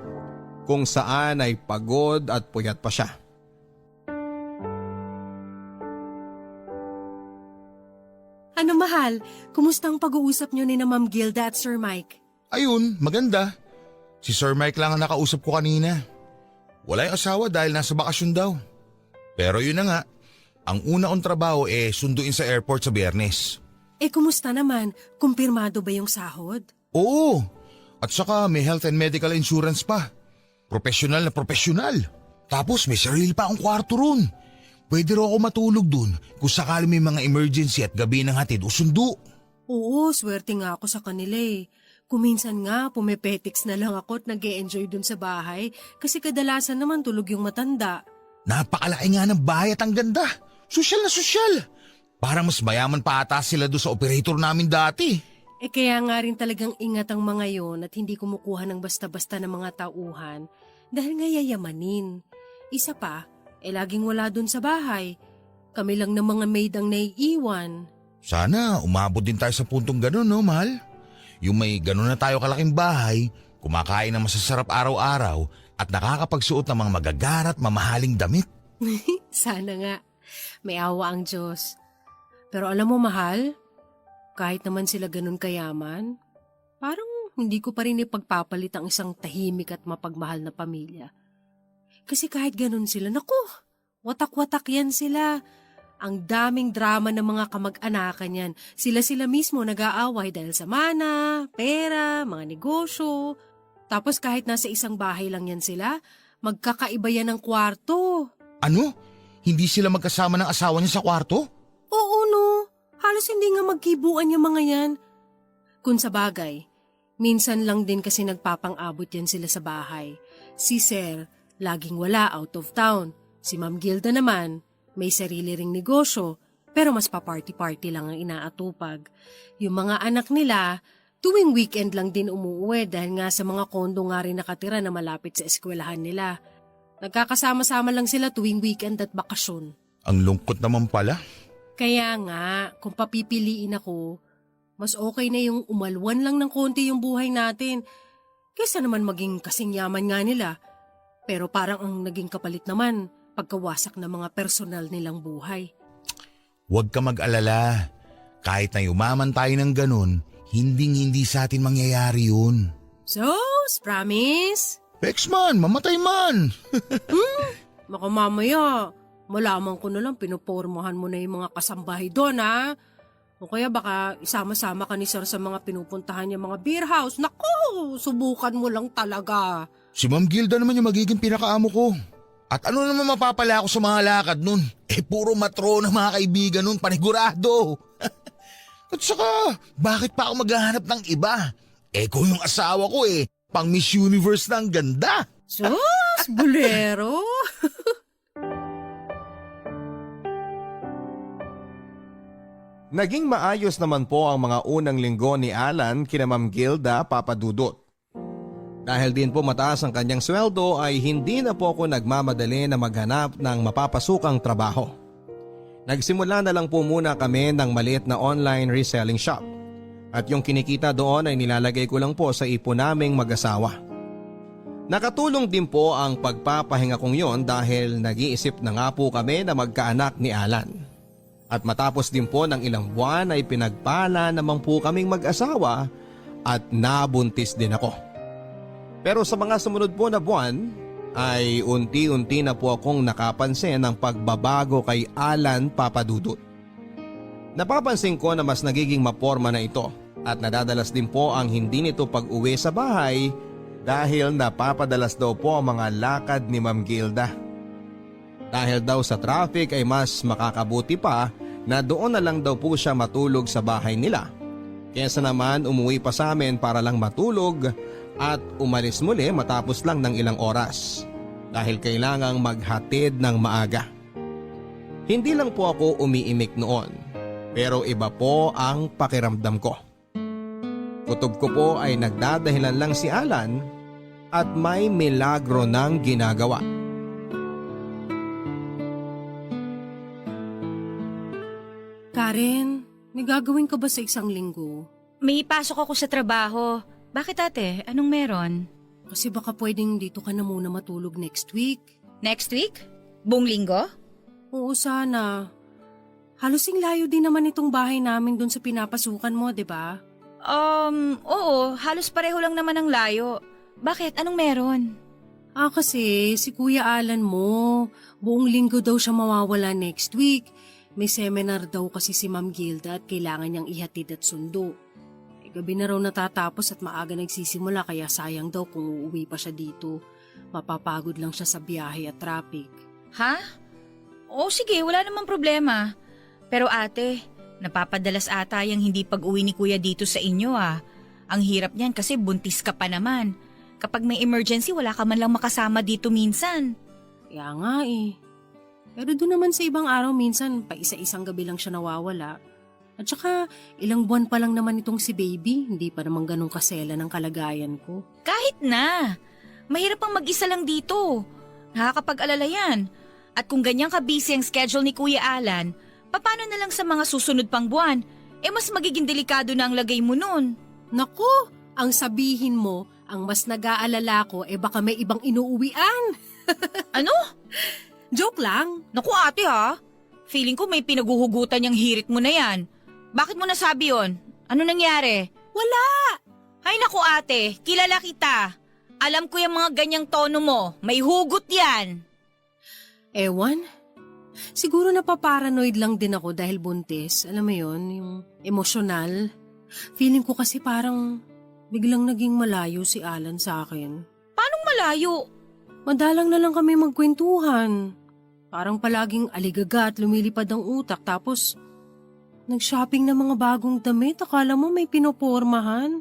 kung saan ay pagod at puyat pa siya.
Ano mahal, kumusta ang pag-uusap niyo ni na Ma'am Gilda at Sir Mike?
Ayun, maganda. Si Sir Mike lang ang nakausap ko kanina. Wala yung asawa dahil nasa bakasyon daw. Pero yun na nga, ang una kong trabaho sunduin sa airport sa Biyernes.
Kumusta naman? Kumpirmado ba yung sahod?
Oo, at saka may health and medical insurance pa. Professional na professional. Tapos may sarili pa akong kwarto ron. Pwede rin ako matulog dun kung sakali may mga emergency at gabi ng hatid o sundo.
Oo, swerte nga ako sa kanila Kuminsan nga, pumepetics na lang ako at nag-e-enjoy dun sa bahay kasi kadalasan naman tulog yung matanda.
Napakalaki nga ng bahay at ang ganda. Sosyal na sosyal. Parang mas mayaman pa ata sila doon sa operator namin dati.
Kaya nga rin talagang ingat ang mga yon at hindi kumukuha ng basta-basta ng mga tauhan dahil nga yayamanin. Isa pa, laging wala dun sa bahay. Kami lang ng mga maid ang naiiwan.
Sana umabot din tayo sa puntong ganun, no, mahal? Yung may ganun na tayo kalaking bahay, kumakain ng masasarap araw-araw at nakakapagsuot ng mga magagarat mamahaling damit.
Sana nga. May awa ang Diyos. Pero alam mo mahal, kahit naman sila ganun kayaman, parang hindi ko pa rin ipagpapalit ang isang tahimik at mapagmahal na pamilya. Kasi kahit ganun sila, naku, watak-watak yan sila. Ang daming drama ng mga kamag-anakan yan. Sila-sila mismo nag-aaway dahil sa mana, pera, mga negosyo. Tapos kahit nasa isang bahay lang yan sila, magkakaiba yan ng kwarto.
Ano? Hindi sila magkasama ng asawa niya sa kwarto?
Oo no, halos hindi nga magkibuan yung mga yan. Kung sa bagay, minsan lang din kasi nagpapang-abot yan sila sa bahay. Si Sir, laging wala out of town. Si Ma'am Gilda naman, may sarili ring negosyo, pero mas pa-party-party lang ang inaatupag. Yung mga anak nila, tuwing weekend lang din umuwi dahil nga sa mga kondo nga rin nakatira na malapit sa eskwelahan nila. Nagkakasama-sama lang sila tuwing weekend at bakasyon.
Ang lungkot naman pala.
Kaya nga, kung papipiliin ako, mas okay na yung umalwan lang ng konti yung buhay natin. Kesa naman maging kasing yaman nga nila. Pero parang ang naging kapalit naman, pagkawasak ng mga personal nilang buhay.
Huwag ka mag-alala. Kahit na yumaman tayo ng ganun, hinding-hindi sa atin mangyayari yun.
So, promise?
Pex man, mamatay man.
Baka mamaya, malaman ko na lang pinupormahan mo na yung mga kasambahay doon ha. O kaya baka isama-sama ka ni Sir sa mga pinupuntahan niya mga beer house. Naku, subukan mo lang talaga.
Si Ma'am Gilda naman yung magiging pinakaamo ko. At ano naman mapapala ako sa mga lakad nun? Puro matrona mga kaibigan nun, panigurado. At saka, bakit pa ako maghahanap ng iba? Kung yung asawa ko pang Miss Universe na ang ganda.
Sus, bulero.
Naging maayos naman po ang mga unang linggo ni Alan kina Ma'am Gilda, Papa Dudut. Dahil din po mataas ang kanyang sweldo ay hindi na po ako nagmamadali na maghanap ng mapapasukang trabaho. Nagsimula na lang po muna kami ng maliit na online reselling shop. At yung kinikita doon ay nilalagay ko lang po sa ipon naming mag-asawa. Nakatulong din po ang pagpapahinga kong yon dahil nag-iisip na nga po kami na magkaanak ni Alan. At matapos din po ng ilang buwan ay pinagpala naman po kaming mag-asawa at nabuntis din ako. Pero sa mga sumunod po na buwan ay unti-unti na po akong nakapansin ng pagbabago kay Alan Papadudut. Napapansin ko na mas nagiging maporma na ito at nadadalas din po ang hindi nito pag-uwi sa bahay dahil napapadalas daw po ang mga lakad ni Ma'am Gilda. Dahil daw sa traffic ay mas makakabuti pa na doon na lang daw po siya matulog sa bahay nila. Kesa naman umuwi pa sa amin para lang matulog at umalis muli matapos lang ng ilang oras dahil kailangang maghatid ng maaga. Hindi lang po ako umiimik noon pero iba po ang pakiramdam ko. Kutob ko po ay nagdadahilan lang si Alan at may milagro nang ginagawa.
Karen, may gagawin ka ba sa isang linggo?
May pasok ako sa trabaho. Bakit ate? Anong meron?
Kasi baka pwedeng dito ka na muna matulog next week.
Next week? Buong linggo?
Oo, sana. Halos layo din naman itong bahay namin dun sa pinapasukan mo, 'di ba?
Oo, halos pareho lang naman ang layo. Bakit? Anong meron?
Kasi si Kuya Alan mo, buong linggo daw siya mawawala next week. May seminar daw kasi si Ma'am Gilda at kailangan niyang ihatid at sundo. Gabi na raw natatapos at maaga nagsisimula kaya sayang daw kung uuwi pa siya dito. Mapapagod lang siya sa biyahe at traffic.
Ha? Oo, sige, wala namang problema. Pero ate, napapadalas ata yung hindi pag-uwi ni Kuya dito sa inyo ah. Ang hirap niyan kasi buntis ka pa naman. Kapag may emergency, wala ka man lang makasama dito minsan.
Kaya nga eh. Pero doon naman sa ibang araw minsan, pa isa-isang gabi lang siya nawawala. At saka, ilang buwan pa lang naman itong si baby, hindi pa naman ganun kasela ng kalagayan ko.
Kahit na. Mahirap pang mag-isa lang dito. Nakakapag-alala yan. At kung ganyan ka-busy ang schedule ni Kuya Alan, paano na lang sa mga susunod pang buwan? Mas magiging delikado na ang lagay mo nun.
Naku, ang sabihin mo, ang mas nag-aalala ko baka may ibang inuuwian.
Ano?
Joke lang.
Naku ate ha, feeling ko may pinaguhugutan yung hirit mo na yan. Bakit mo nasabi yon? Ano nangyari?
Wala!
Ay naku ate, kilala kita. Alam ko yung mga ganyang tono mo, may hugot yan.
Ewan, siguro napaparanoid lang din ako dahil buntis. Alam mo yon, yung emosyonal. Feeling ko kasi parang biglang naging malayo si Alan sa akin.
Paanong malayo?
Madalang na lang kami magkwentuhan. Parang palaging aligaga at lumilipad ang utak tapos nag-shopping ng mga bagong damit. Akala mo may pinopormahan.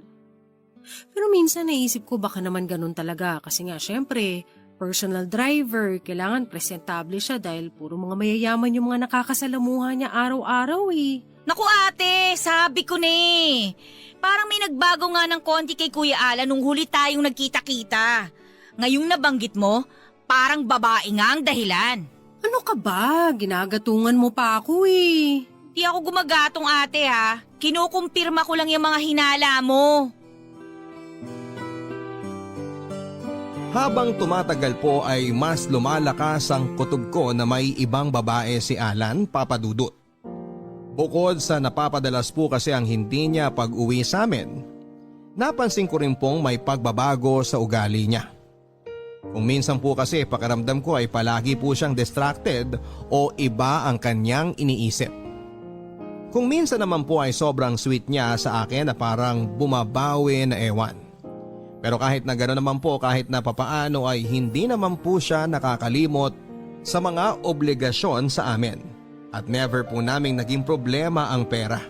Pero minsan naisip ko baka naman ganun talaga kasi nga syempre personal driver, kailangan presentable siya dahil puro mga mayayaman yung mga nakakasalamuha niya araw-araw eh.
Naku ate, sabi ko na eh. Parang may nagbago nga ng konti kay Kuya Alan nung huli tayong nagkita-kita. Ngayong nabanggit mo, parang babae nga ang dahilan.
Ano ka ba? Ginagatungan mo pa ako eh.
Di ako gumagatong ate ha. Kinukumpirma ko lang yung mga hinala mo.
Habang tumatagal po ay mas lumalakas ang kutob ko na may ibang babae si Alan Papadudut. Bukod sa napapadalas po kasi ang hindi niya pag-uwi sa amin, napansin ko rin pong may pagbabago sa ugali niya. Kung minsan po kasi pakiramdam ko ay palagi po siyang distracted o iba ang kanyang iniisip. Kung minsan naman po ay sobrang sweet niya sa akin na parang bumabawi na ewan. Pero kahit na gano'n naman po, kahit na papaano ay hindi naman po siya nakakalimot sa mga obligasyon sa amin. At never po naming naging problema ang pera.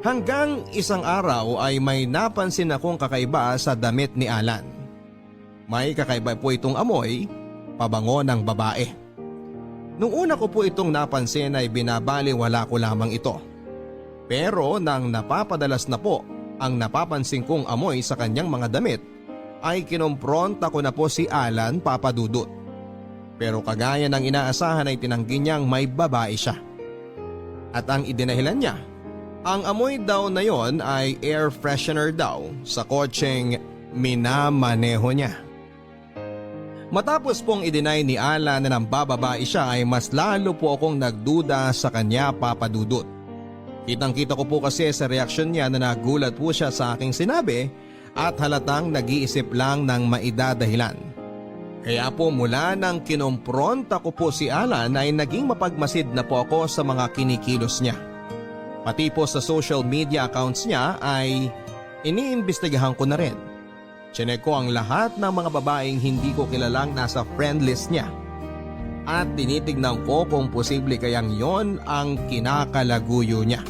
Hanggang isang araw ay may napansin akong kakaiba sa damit ni Alan. May kakaiba po itong amoy, pabango ng babae. Nung una ko po itong napansin ay binabaliwala ko lamang ito. Pero nang napapadalas na po ang napapansin kong amoy sa kanyang mga damit, ay kinompronta ko na po si Alan, Papa Dudut. Pero kagaya ng inaasahan ay tinanggi niyang may babae siya. At ang idinahilan niya, ang amoy daw na yon ay air freshener daw sa kotseng minamaneho niya. Matapos pong i-deny ni Alan na nang bababae siya ay mas lalo po akong nagduda sa kanya, Papa Dudut. Kitang-kita ko po kasi sa reaksyon niya na nagulat po siya sa aking sinabi at halatang nag-iisip lang ng maidadahilan. Kaya po mula nang kinompronta ko po si Alan ay naging mapagmasid na po ako sa mga kinikilos niya. Pati po sa social media accounts niya ay iniimbestigahan ko na rin. Chinek ko ang lahat ng mga babaeng hindi ko kilalang nasa friend list niya. At tinitignan ko kung posible kayang yon ang kinakalaguyo niya.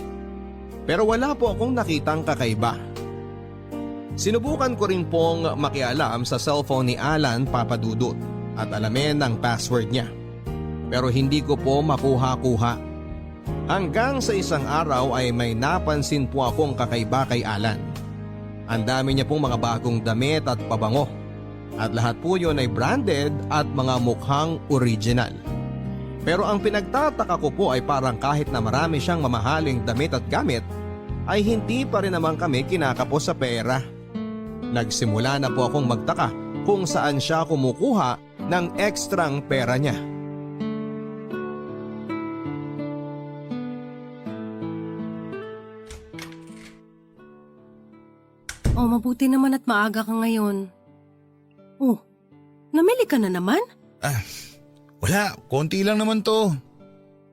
Pero wala po akong nakitang kakaiba. Sinubukan ko rin pong makialam sa cellphone ni Alan, Papa Dudut, at alamin ang password niya. Pero hindi ko po makuha-kuha. Hanggang sa isang araw ay may napansin po akong kakaiba kay Alan. Ang dami niya pong mga bagong damit at pabango. At lahat po yun ay branded at mga mukhang original. Pero ang pinagtataka ko po ay parang kahit na marami siyang mamahaling damit at gamit, ay hindi pa rin naman kami kinakapos sa pera. Nagsimula na po akong magtaka kung saan siya kumukuha ng ekstrang pera niya.
Oh, mabuti naman at maaga ka ngayon. Oh, namili ka na naman?
Wala, konti lang naman to.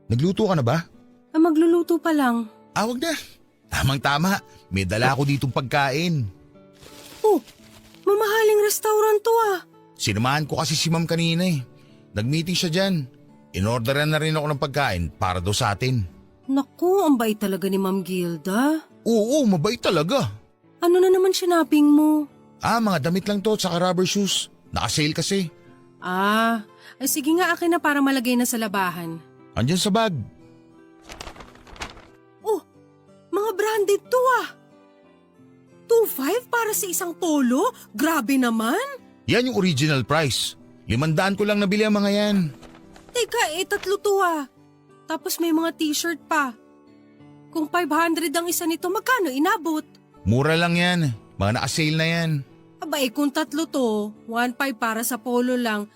Nagluto ka na ba?
Magluluto pa lang.
Wag na. Tamang-tama, may dala ako ditong pagkain.
Oh, mamahaling restaurant to
Sinamahan ko kasi si Ma'am kanina eh. Nag-meeting siya dyan. Inorderan na rin ako ng pagkain para daw sa atin.
Naku, ang bait talaga ni Ma'am Gilda.
Oo, mabait talaga.
Ano na naman sinaping mo?
Mga damit lang to tsaka rubber shoes. Naka-sale kasi.
Ay sige nga akin na para malagay na sa labahan.
Andyan sa bag.
Oh, mga branded to 2.5 para sa isang polo? Grabe naman.
Yan yung original price. 500 ko lang nabili ang mga yan.
Teka, 3 to Tapos may mga t-shirt pa. Kung 500 ang isa nito, magkano inabot?
Mura lang yan. Mga naka-sale na yan.
Kung 3 to, 1.5 para sa polo lang.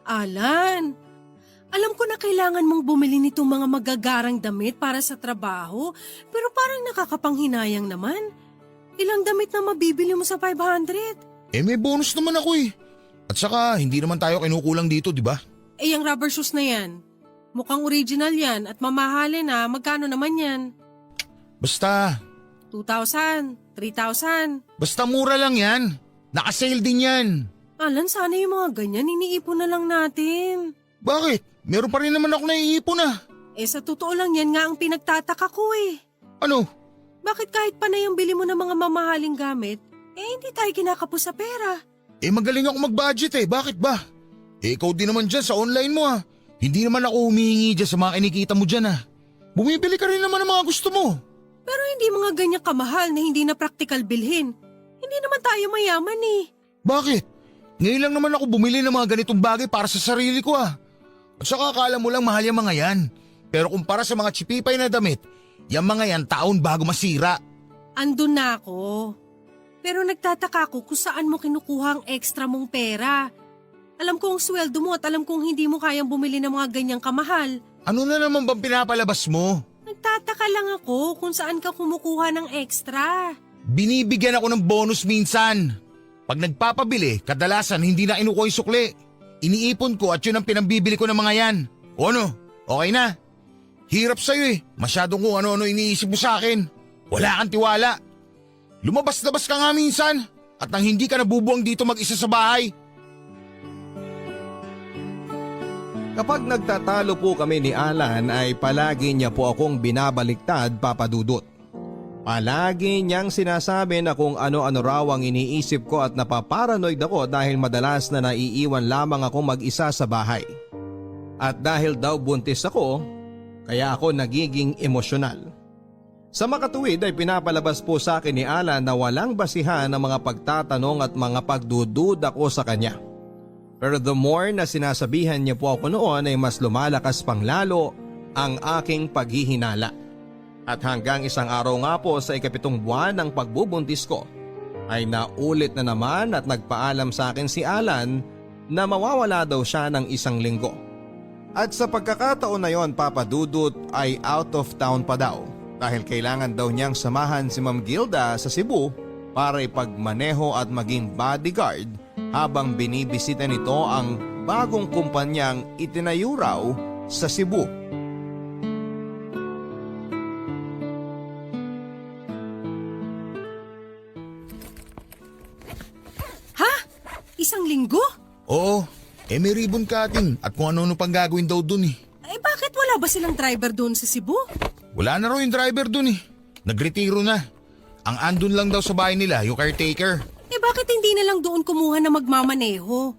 Alan, alam ko na kailangan mong bumili nitong mga magagarang damit para sa trabaho, pero parang nakakapanghinayang naman. Ilang damit na mabibili mo sa 500?
May bonus naman ako eh. At saka, hindi naman tayo kinukulang dito, di ba?
Yung rubber shoes na yan. Mukhang original yan at mamahalin magkano naman yan?
Basta,
2,000, 3,000.
basta mura lang yan. Naka-sale din yan.
Alan, sana yung mga ganyan, iniipon na lang natin.
Bakit? Meron pa rin naman ako naiipon
Sa totoo lang yan nga ang pinagtataka ko
Ano?
Bakit kahit panay ang bili mo ng mga mamahaling gamit, hindi tayo kinakapos sa pera?
Magaling ako mag-budget Bakit ba? Ikaw din naman dyan sa online mo Hindi naman ako humihingi dyan sa mga kinikita mo dyan Bumibili ka rin naman ng mga gusto mo.
Pero hindi mga ganyan kamahal na hindi na praktikal bilhin. Hindi naman tayo mayaman
Bakit? Ngayon lang naman ako bumili ng mga ganitong bagay para sa sarili ko At saka akala mo lang mahal yung mga yan. Pero kumpara sa mga chipipay na damit, yung mga yan taon bago masira.
Andun na ako. Pero nagtataka ako kung saan mo kinukuha ang extra mong pera. Alam ko ang sweldo mo at alam kong hindi mo kayang bumili ng mga ganyang kamahal.
Ano na naman bang pinapalabas mo?
Nagtataka lang ako kung saan ka kumukuha ng extra.
Binibigyan ako ng bonus minsan. Pag nagpapabili, kadalasan hindi na inukuha yung sukli. Iniipon ko at yun ang pinambibili ko ng mga yan. O ano? Okay na? Hirap sa'yo Masyadong kung ano-ano iniisip mo sa akin. Wala kang tiwala. Lumabas-labas ka nga minsan at nang hindi ka nabubuang dito mag-isa sa bahay.
Kapag nagtatalo po kami ni Alan ay palagi niya po akong binabaliktad, Papa Dudut. Palagi niyang sinasabi na kung ano-ano raw ang iniisip ko at napaparanoid ako dahil madalas na naiiwan lamang ako mag-isa sa bahay. At dahil daw buntis ako, kaya ako nagiging emosyonal. Sa makatuwid ay pinapalabas po sa akin ni Alan na walang basihan ang mga pagtatanong at mga pagdududa ko sa kanya. Pero the more na sinasabihan niya po ako noon ay mas lumalakas pang lalo ang aking paghihinala. At hanggang isang araw nga po sa 7th buwan ng pagbubuntis ko ay naulit na naman at nagpaalam sa akin si Alan na mawawala daw siya ng 1 linggo. At sa pagkakataon na yon, Papa Dudut, ay out of town pa daw dahil kailangan daw niyang samahan si Ma'am Gilda sa Cebu para ipagmaneho at maging bodyguard habang binibisita nito ang bagong kumpanyang itinayo raw sa Cebu.
Ha? 1 linggo?
Oo, may ribbon cutting at kung ano-ano pang gagawin daw dun eh.
Bakit wala ba silang driver doon sa Cebu?
Wala na raw yung driver dun eh. Nagretiro na. Ang andun lang daw sa bahay nila, yung caretaker.
Bakit hindi na lang doon kumuha na magmamaneho?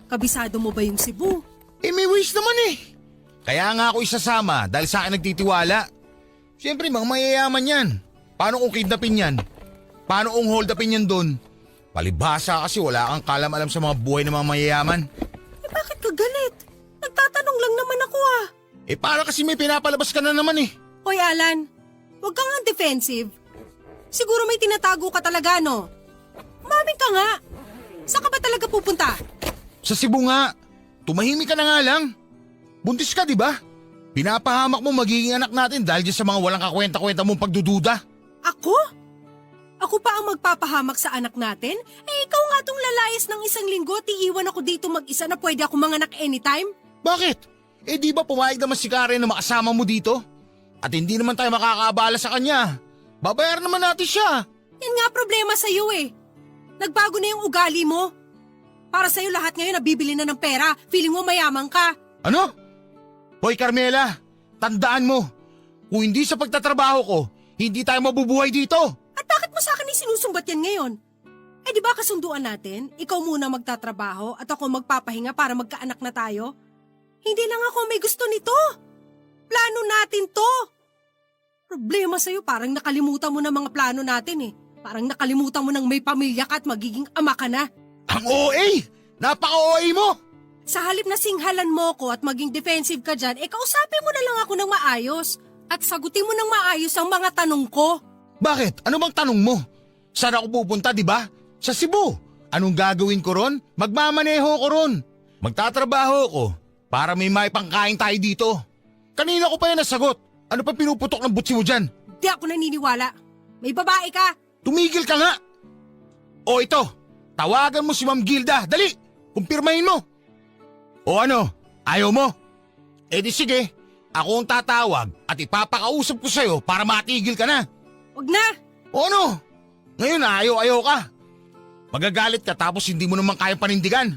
Kabisado mo ba yung Cebu?
May wish naman eh. Kaya nga ako isasama dahil sa akin nagtitiwala. Siyempre mga mayayaman yan. Paano kung kidnapin yan? Paano kung hold upin yan dun? Palibhasa kasi wala kang kalam-alam sa mga buhay ng mga mayayaman.
Bakit ka galit? Nagtatanong lang naman ako ah.
Para kasi may pinapalabas ka na naman eh.
Hoy Alan, huwag kang defensive. Siguro may tinatago ka talaga no? Umamin ka nga. Saan ka ba talaga pupunta?
Sa Cebu nga. Tumahimik ka na nga lang. Buntis ka di ba? Pinapahamak mo magiging anak natin dahil dyan sa mga walang kakwenta-kwenta mong pagdududa.
Ako? Ako pa ang magpapahamak sa anak natin? Ikaw nga tong lalayas ng 1 linggo at iiwan ako dito mag-isa na pwede ako manganak anytime?
Bakit? Di ba pumayag naman si Karen na makasama mo dito? At hindi naman tayo makakaabala sa kanya. Babayaran naman natin siya.
Yan nga problema sa'yo eh. Nagbago na yung ugali mo. Para sa'yo lahat ngayon nabibili na ng pera. Feeling mo mayaman ka.
Ano? Hoy Carmela, tandaan mo. Kung hindi sa pagtatrabaho ko, hindi tayo mabubuhay dito.
At bakit mo sa akin isinusumbat yan ngayon? Di ba kasunduan natin? Ikaw muna magtatrabaho at ako magpapahinga para magkaanak na tayo? Hindi lang ako may gusto nito. Plano natin to. Problema sa'yo, parang nakalimutan mo na mga plano natin eh. Parang nakalimutan mo nang may pamilya ka at magiging ama ka na.
Ang OA! Napaka-OA mo!
Sa halip na singhalan mo ko at maging defensive ka dyan, kausapin mo na lang ako ng maayos. At sagutin mo ng maayos ang mga tanong ko.
Bakit? Ano bang tanong mo? Saan ako pupunta, di ba? Sa Cebu. Anong gagawin ko ron? Magmamaneho ko ron. Magtatrabaho ko para may maipangkain tayo dito. Kanina ko pa yan nasagot. Ano pa pinuputok ng butsi mo dyan?
Di ako naniniwala. May babae ka.
Tumigil ka nga. O ito, tawagan mo si Ma'am Gilda. Dali, kumpirmahin mo. O ano, ayaw mo? Di sige, ako ang tatawag at ipapakausap ko sa'yo para matigil ka na.
Wag na.
O ano? Ngayon ayaw ka. Magagalit ka tapos hindi mo naman kayang panindigan.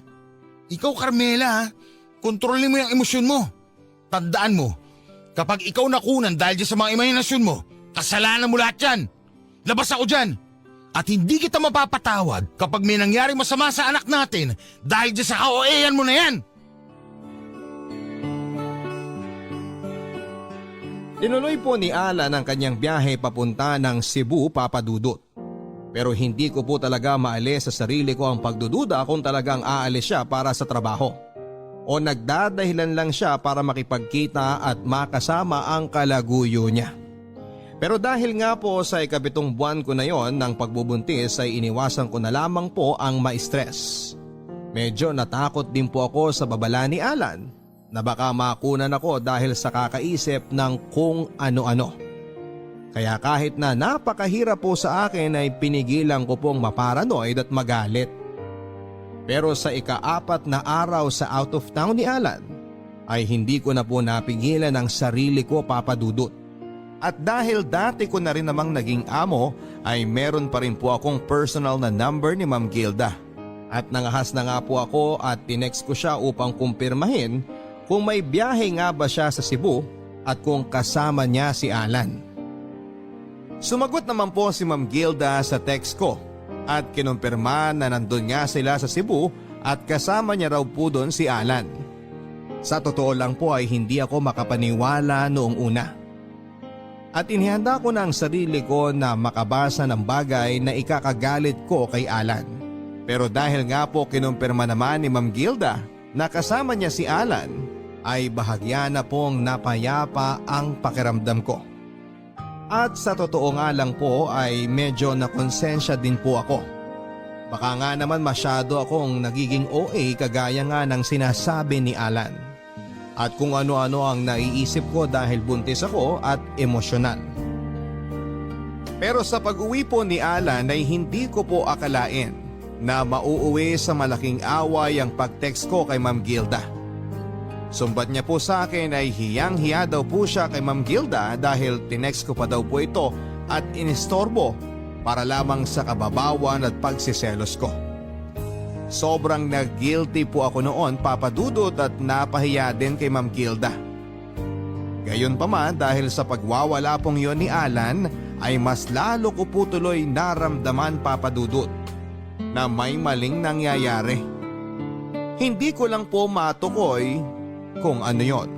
Ikaw Carmela, kontrolin mo yung emosyon mo. Tandaan mo, kapag ikaw nakunan dahil dyan sa mga imahinasyon mo, kasalanan mo lahat yan. Labas ako dyan. At hindi kita mapapatawad kapag may nangyaring masama sa anak natin dahil dyan sa kaoean mo na yan.
Tinuloy po ni Alan ang kanyang biyahe papunta ng Cebu, Papa Dudut. Pero hindi ko po talaga maalis sa sarili ko ang pagdududa kung talagang aalis siya para sa trabaho. O nagdadahilan lang siya para makipagkita at makasama ang kalaguyo niya. Pero dahil nga po sa 7th buwan ko na yon ng pagbubuntis ay iniwasan ko na lamang po ang ma-stress. Medyo natakot din po ako sa babala ni Alan na baka makunan ako dahil sa kakaisip ng kung ano-ano. Kaya kahit na napakahirap po sa akin ay pinigilan ko pong maparanoid at magalit. Pero sa ika-4 na araw sa out of town ni Alan ay hindi ko na po napigilan ang sarili ko, Papa Dudut. At dahil dati ko na rin namang naging amo ay meron pa rin po akong personal na number ni Ma'am Gilda. At nangahas na nga po ako at tinext ko siya upang kumpirmahin kung may biyahe nga ba siya sa Cebu at kung kasama niya si Alan. Sumagot naman po si Ma'am Gilda sa text ko at kinumpirma na nandun nga sila sa Cebu at kasama niya raw po doon si Alan. Sa totoo lang po ay hindi ako makapaniwala noong una. At inihanda ko na ang sarili ko na makabasa ng bagay na ikakagalit ko kay Alan. Pero dahil nga po kinumpirma naman ni Ma'am Gilda na kasama niya si Alan, ay bahagya na pong napayapa ang pakiramdam ko. At sa totoo nga lang po ay medyo nakonsensya din po ako. Baka nga naman masyado akong nagiging OA kagaya nga ng sinasabi ni Alan. At kung ano-ano ang naiisip ko dahil buntis ako at emosyonal. Pero sa pag-uwi po ni Alan ay hindi ko po akalain na mauuwi sa malaking away ang pag-text ko kay Ma'am Gilda. Sumbat niya po sa akin ay hiyang-hiya daw po siya kay Ma'am Gilda dahil tinext ko pa daw po ito at inistorbo para lamang sa kababawan at pagsiselos ko. Sobrang nag-guilty po ako noon, Papa Dudut, at napahiya din kay Ma'am Gilda. Gayon pa man dahil sa pagwawala pong yon ni Alan ay mas lalo ko po tuloy naramdaman, Papa Dudut, na may maling nangyayari. Hindi ko lang po matukoy kung ano yon.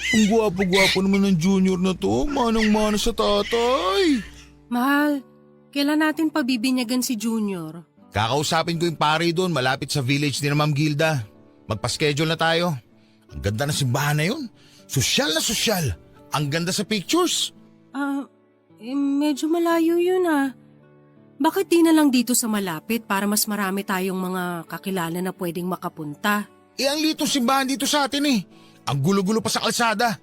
Ang gwapo-gwapo naman ng junior na to, manang-mana sa tatay.
Mahal, kailan natin pabibinyagan si Junior?
Kakausapin ko yung pare doon malapit sa village ni Ma'am Gilda. Magpa-schedule na tayo. Ang ganda ng simbahan na yun. Sosyal na sosyal. Ang ganda sa pictures.
Medyo malayo yun ah. Bakit di na lang dito sa malapit para mas marami tayong mga kakilala na pwedeng makapunta?
Ang litong simbahan dito sa atin eh. Ang gulo-gulo pa sa kalsada.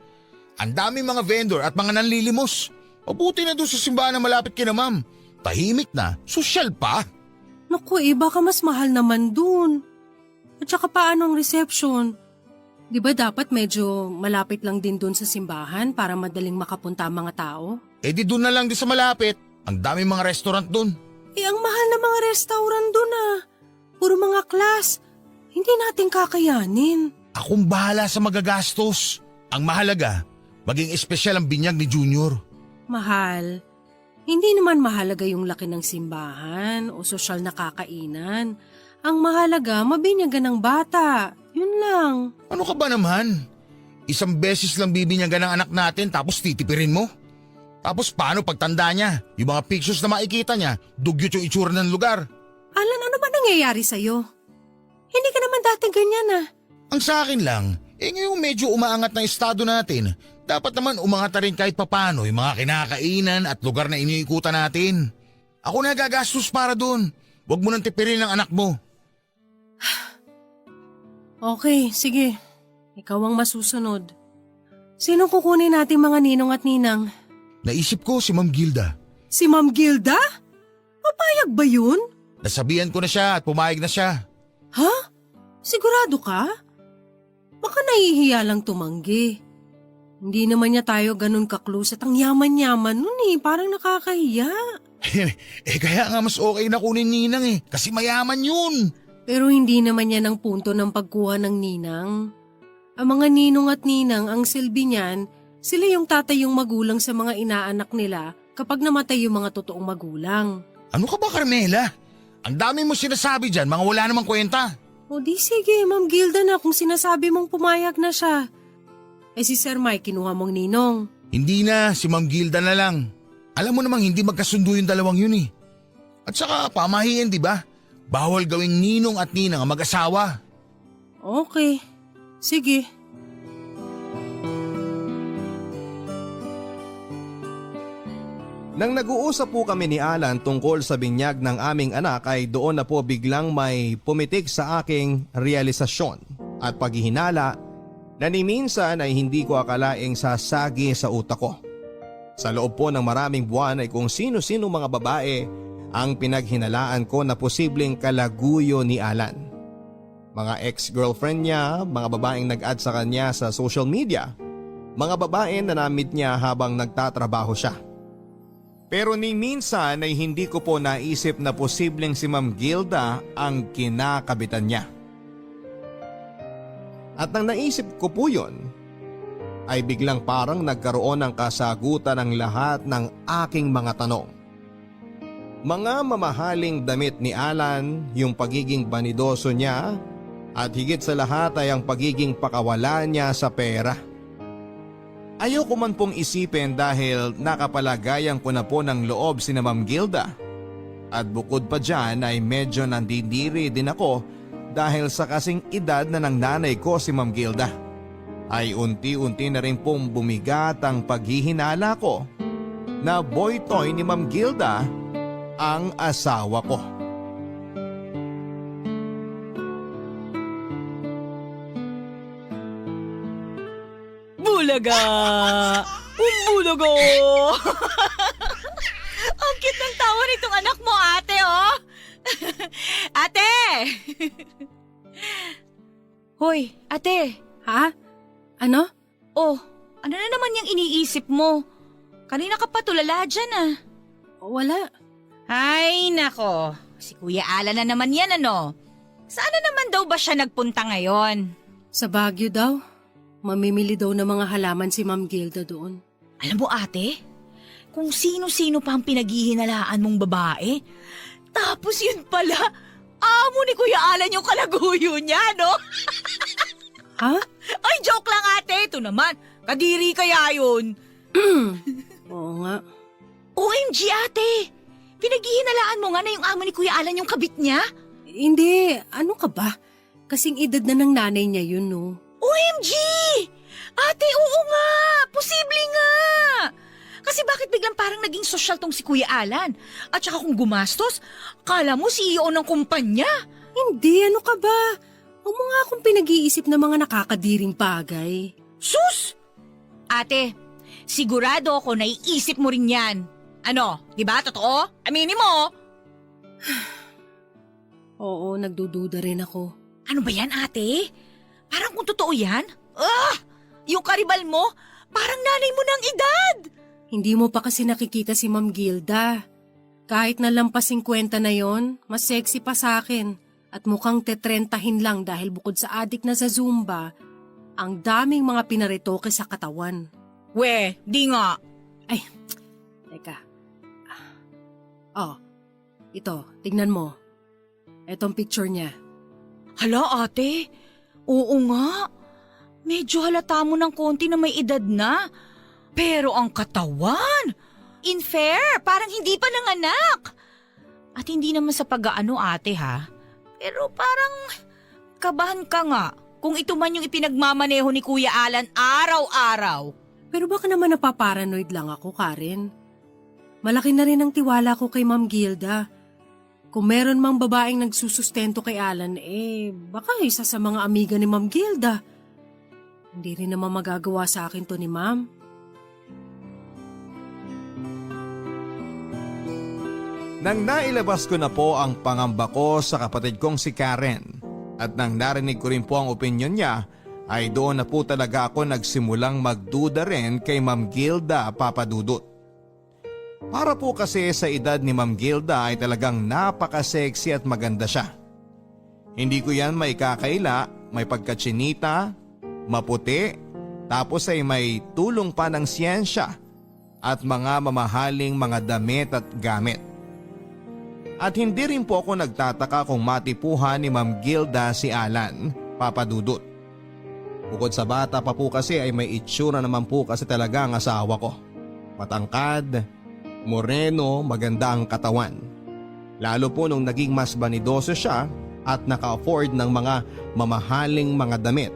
Ang daming mga vendor at mga nanlilimos. Mabuti na doon sa simbahan na malapit kina Ma'am. Tahimik na, sosyal pa.
Naku baka mas mahal naman dun. At saka paano ang reception? Di ba dapat medyo malapit lang din dun sa simbahan para madaling makapunta ang mga tao?
Di doon na lang din sa malapit. Ang daming mga restaurant doon.
Ang mahal na mga restaurant dun ah. Puro mga class. Hindi natin kakayanin.
Akong bahala sa magagastos. Ang mahalaga, maging espesyal ang binyag ni Junior.
Mahal, hindi naman mahalaga yung laki ng simbahan o sosyal na kakainan. Ang mahalaga, mabinyagan ng bata. Yun lang.
Ano ka ba naman? Isang beses lang bibinyagan ng anak natin tapos titipirin mo? Tapos paano pagtanda niya? Yung mga pictures na makikita niya, dugyot yung itsura ng lugar.
Alan, ano ba nangyayari sa'yo? Hindi ka naman dati ganyan ah.
Ang sa akin lang, ngayong medyo umaangat na estado natin, dapat naman umangat na rin kahit papano yung mga kinakainan at lugar na iniikutan natin. Ako na gagastos para dun. Huwag mo nang tipirin ang anak mo.
Okay, sige. Ikaw ang masusunod. Sino kukunin natin mga ninong at ninang?
Naisip ko si Ma'am Gilda.
Si Ma'am Gilda? Papayag ba yun?
Nasabihan ko na siya at pumayag na siya.
Ha? Sigurado ka? Baka nahihiya lang tumanggi. Hindi naman niya tayo ganun ka-close at ang yaman-yaman nun parang nakakahiya.
Kaya nga mas okay na kunin ninang kasi mayaman yun.
Pero hindi naman yan ang punto ng pagkuha ng ninang. Ang mga ninong at ninang ang silbi niyan, sila yung tatay yung magulang sa mga inaanak nila kapag namatay yung mga totoong magulang.
Ano ka ba, Carmela? Ang dami mo sinasabi dyan, mga wala namang kwenta.
O di sige, Ma'am Gilda na kung sinasabi mong pumayag na siya. Si Sir Mike kinuha mong ninong.
Hindi na, si Ma'am Gilda na lang. Alam mo namang hindi magkasundo yung dalawang yun At saka pamahiin, di ba? Bawal gawing ninong at ninang ang mag-asawa.
Okay, sige.
Nang nag-uusap po kami ni Alan tungkol sa binyag ng aming anak ay doon na po biglang may pumitik sa aking realisasyon at paghihinala na ni minsan ay hindi ko akalaing sasagi sa utak ko. Sa loob po ng maraming buwan ay kung sino-sino mga babae ang pinaghinalaan ko na posibleng kalaguyo ni Alan. Mga ex-girlfriend niya, mga babaeng nag-add sa kanya sa social media, mga babae na na-meet niya habang nagtatrabaho siya. Pero ni minsan ay hindi ko po naisip na posibleng si Ma'am Gilda ang kinakabitan niya. At nang naisip ko po yun, ay biglang parang nagkaroon ng kasagutan ng lahat ng aking mga tanong. Mga mamahaling damit ni Alan, yung pagiging banidoso niya, At higit sa lahat ay ang pagiging pakawalan niya sa pera. Ayoko man pong isipin dahil nakapalagayan ko na po ng loob si Ma'am Gilda. At bukod pa dyan ay medyo nandidiri din ako dahil sa kasing edad na ng nanay ko si Ma'am Gilda. Ay unti-unti na rin pong bumigat ang paghihinala ko na boy toy ni Ma'am Gilda ang asawa ko.
Bulaga! Bulaga! Ang cute ng tawa nitong anak mo, ate, oh! Ate! Hoy, ate!
Ha? Ano?
Oh, ano na naman yung iniisip mo? Kanina ka pa tulala dyan, ah.
Wala.
Ay, nako. Si Kuya Alan na naman yan, ano? Saan na naman daw ba siya nagpunta ngayon?
Sa Baguio daw. Mamimili daw ng mga halaman si Ma'am Gilda doon.
Alam mo, ate, kung sino-sino pa ang pinaghihinalaan mong babae, tapos yun pala, amo ni Kuya Alan yung kalaguyo niya, no?
Ha?
Ay, joke lang, ate. Ito naman, kadiri kaya yun.
Oo nga.
OMG, ate. Pinaghihinalaan mo nga na yung amo ni Kuya Alan yung kabit niya?
Hindi, ano ka ba? Kasing edad na ng nanay niya yun, no?
OMG! Ate, oo nga! Posible nga! Kasi bakit biglang parang naging sosyal tong si Kuya Alan? At saka kung gumastos, kala mo CEO ng kumpanya.
Hindi, ano ka ba? Huwag mo nga akong pinag-iisip ng mga nakakadiring bagay.
Sus! Ate, sigurado ako naiisip mo rin yan. Ano, di ba? Totoo? Aminin mo!
Oo, nagdududa rin ako.
Ano ba yan, ate? Parang kung totoo yan? Yung karibal mo, parang nanay mo ng edad!
Hindi mo pa kasi nakikita si Ma'am Gilda. Kahit na lampas 50 na yon, mas sexy pa sa akin. At mukhang tetrentahin lang dahil bukod sa adik na sa Zumba, ang daming mga pinaretoke sa katawan.
We, di nga.
Ay, teka. Oh, ito, tignan mo. Etong picture niya.
Hala, ate. Oo nga. Medyo halata mo ng konti na may edad na. Pero ang katawan, in fair, parang hindi pa nanganak. At hindi naman sa pag-aano, ate, ha? Pero parang kabahan ka nga kung ito man yung ipinagmamaneho ni Kuya Alan araw-araw.
Pero baka naman napaparanoid lang ako, Karen. Malaki na rin ang tiwala ko kay Ma'am Gilda. Kung meron mang babaeng nagsusustento kay Alan, baka isa sa mga amiga ni Ma'am Gilda. Hindi rin naman magagawa sa akin to ni Ma'am.
Nang nailabas ko na po ang pangamba ko sa kapatid kong si Karen at nang narinig ko rin po ang opinyon niya, ay doon na po talaga ako nagsimulang magduda rin kay Ma'am Gilda Papadudut. Para po kasi sa edad ni Ma'am Gilda ay talagang napaka-sexy at maganda siya. Hindi ko yan maikakaila, may pagkatsinita, maputi, tapos ay may tulong pa ng siyensya at mga mamahaling mga damit at gamit. At hindi rin po ako nagtataka kung matipuhan ni Ma'am Gilda si Alan Papadudut. Bukod sa bata pa po kasi ay may itsura naman po kasi talaga ang asawa ko. Matangkad, moreno, maganda ang katawan. Lalo po nung naging mas banidoso siya at naka-afford ng mga mamahaling mga damit.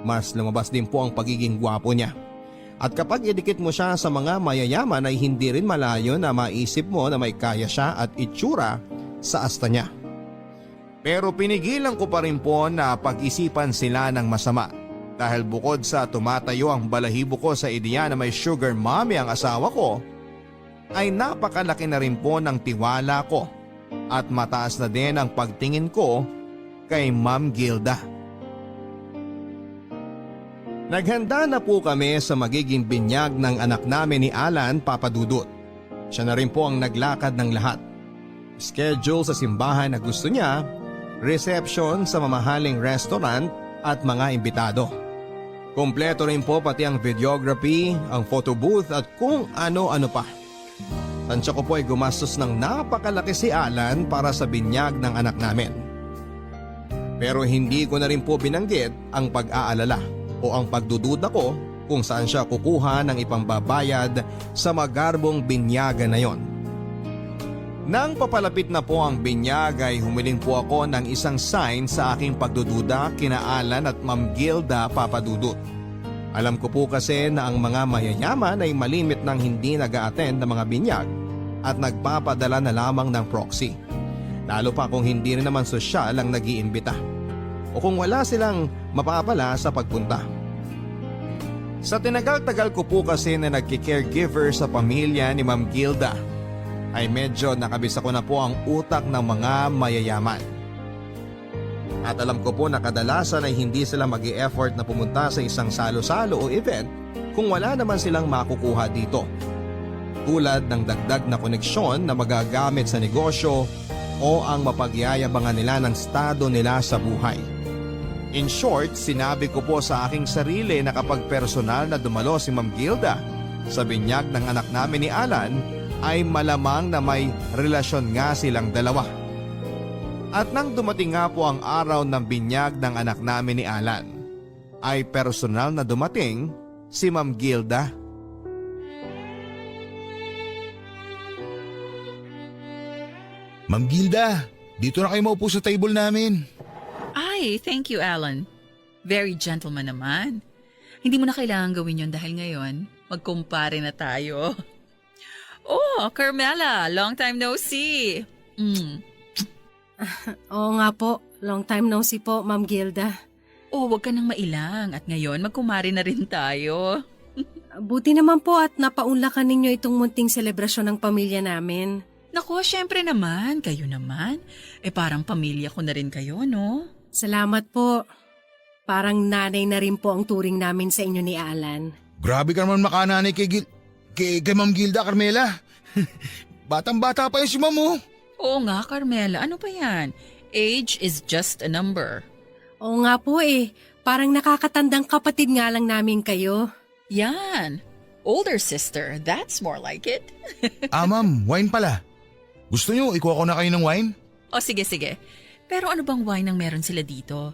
Mas lumabas din po ang pagiging gwapo niya. At kapag idikit mo siya sa mga mayayaman ay hindi rin malayo na maisip mo na may kaya siya at itsura sa asta niya. Pero pinigilan ko pa rin po na pag-isipan sila ng masama. Dahil bukod sa tumatayo ang balahibo ko sa ideya na may sugar mommy ang asawa ko, ay napakalaki na rin po ng tiwala ko at mataas na din ang pagtingin ko kay Ma'am Gilda. Naghanda na po kami sa magiging binyag ng anak namin ni Alan Papadudut. Siya na rin po ang naglakad ng lahat. Schedule sa simbahan na gusto niya, reception sa mamahaling restaurant at mga imbitado. Kompleto rin po pati ang videography, ang photo booth at kung ano-ano pa. Tansya ko po ay gumastos ng napakalaki si Alan para sa binyag ng anak namin. Pero hindi ko na rin po binanggit ang pag-aalala o ang pagdududa ko kung saan siya kukuha ng ipambabayad sa magarbong binyaga na yon. Nang papalapit na po ang binyag ay humiling po ako ng isang sign sa aking pagdududa kina Alan at Ma'am Gilda Papadudut. Alam ko po kasi na ang mga mayayaman ay malimit ng hindi nag-a-attend ng mga binyag at nagpapadala na lamang ng proxy. Lalo pa kung hindi rin naman sosyal ang nag-iimbita o kung wala silang mapapala sa pagpunta. Sa tinagal-tagal ko po kasi na nagki-caregiver sa pamilya ni Ma'am Gilda ay medyo nakabisa ko na po ang utak ng mga mayayaman. At alam ko po na kadalasan ay hindi sila mag-e-effort na pumunta sa isang salo-salo o event kung wala naman silang makukuha dito. Tulad ng dagdag na koneksyon na magagamit sa negosyo o ang mapagyayabangan nila ng estado nila sa buhay. In short, sinabi ko po sa aking sarili na kapag personal na dumalo si Ma'am Gilda sa binyag ng anak namin ni Alan, ay malamang na may relasyon nga silang dalawa. At nang dumating nga po ang araw ng binyag ng anak namin ni Alan, ay personal na dumating si Ma'am Gilda.
Ma'am Gilda, dito na kayo maupo sa table namin.
Ay, thank you, Alan. Very gentleman naman. Hindi mo na kailangan gawin yon dahil ngayon, magkumpare na tayo. Oh, Carmela, long time no see.
Oo nga po, long time no see po, Ma'am Gilda.
Oh, wag ka nang mailang at ngayon magkumare na rin tayo.
Buti naman po at napaunlakan ninyo itong munting selebrasyon ng pamilya namin.
Naku, syempre naman, kayo naman. Parang pamilya ko na rin kayo, no?
Salamat po. Parang nanay na rin po ang turing namin sa inyo ni Alan.
Grabe ka naman makananay kay Ma'am Gilda, Carmela. Batang-bata pa yun si Ma'am, oh.
Oo nga, Carmela. Ano pa yan? Age is just a number.
Oo nga po parang nakakatandang kapatid nga lang namin kayo.
Yan. Older sister. That's more like it.
Ma'am, wine pala. Gusto nyo, ikuha ko na kayo ng wine?
O sige. Pero ano bang wine ang meron sila dito?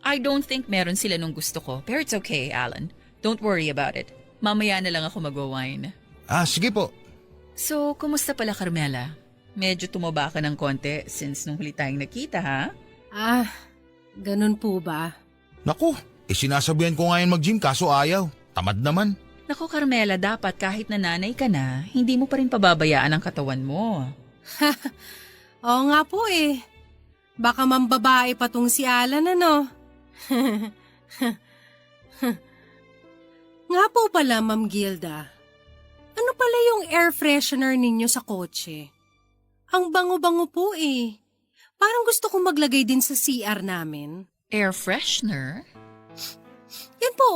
I don't think meron sila nung gusto ko. Pero it's okay, Alan. Don't worry about it. Mamaya na lang ako magwa-wine.
Sige po.
So, kumusta pala, Carmela? Medyo tumaba ka ng konti since nung huli tayong nakita, ha?
Ganun po ba?
Naku, sinasabihan ko ngayon mag-gym kaso ayaw. Tamad naman.
Naku, Carmela, dapat kahit nanay ka na, hindi mo pa rin pababayaan ang katawan mo.
Oo nga po Baka mambabae pa tong si Alan, ano? Nga po pala, Ma'am Gilda. Ano pala yung air freshener ninyo sa kotse? Ang bango-bango po Parang gusto kong maglagay din sa CR namin.
Air freshener?
Yan po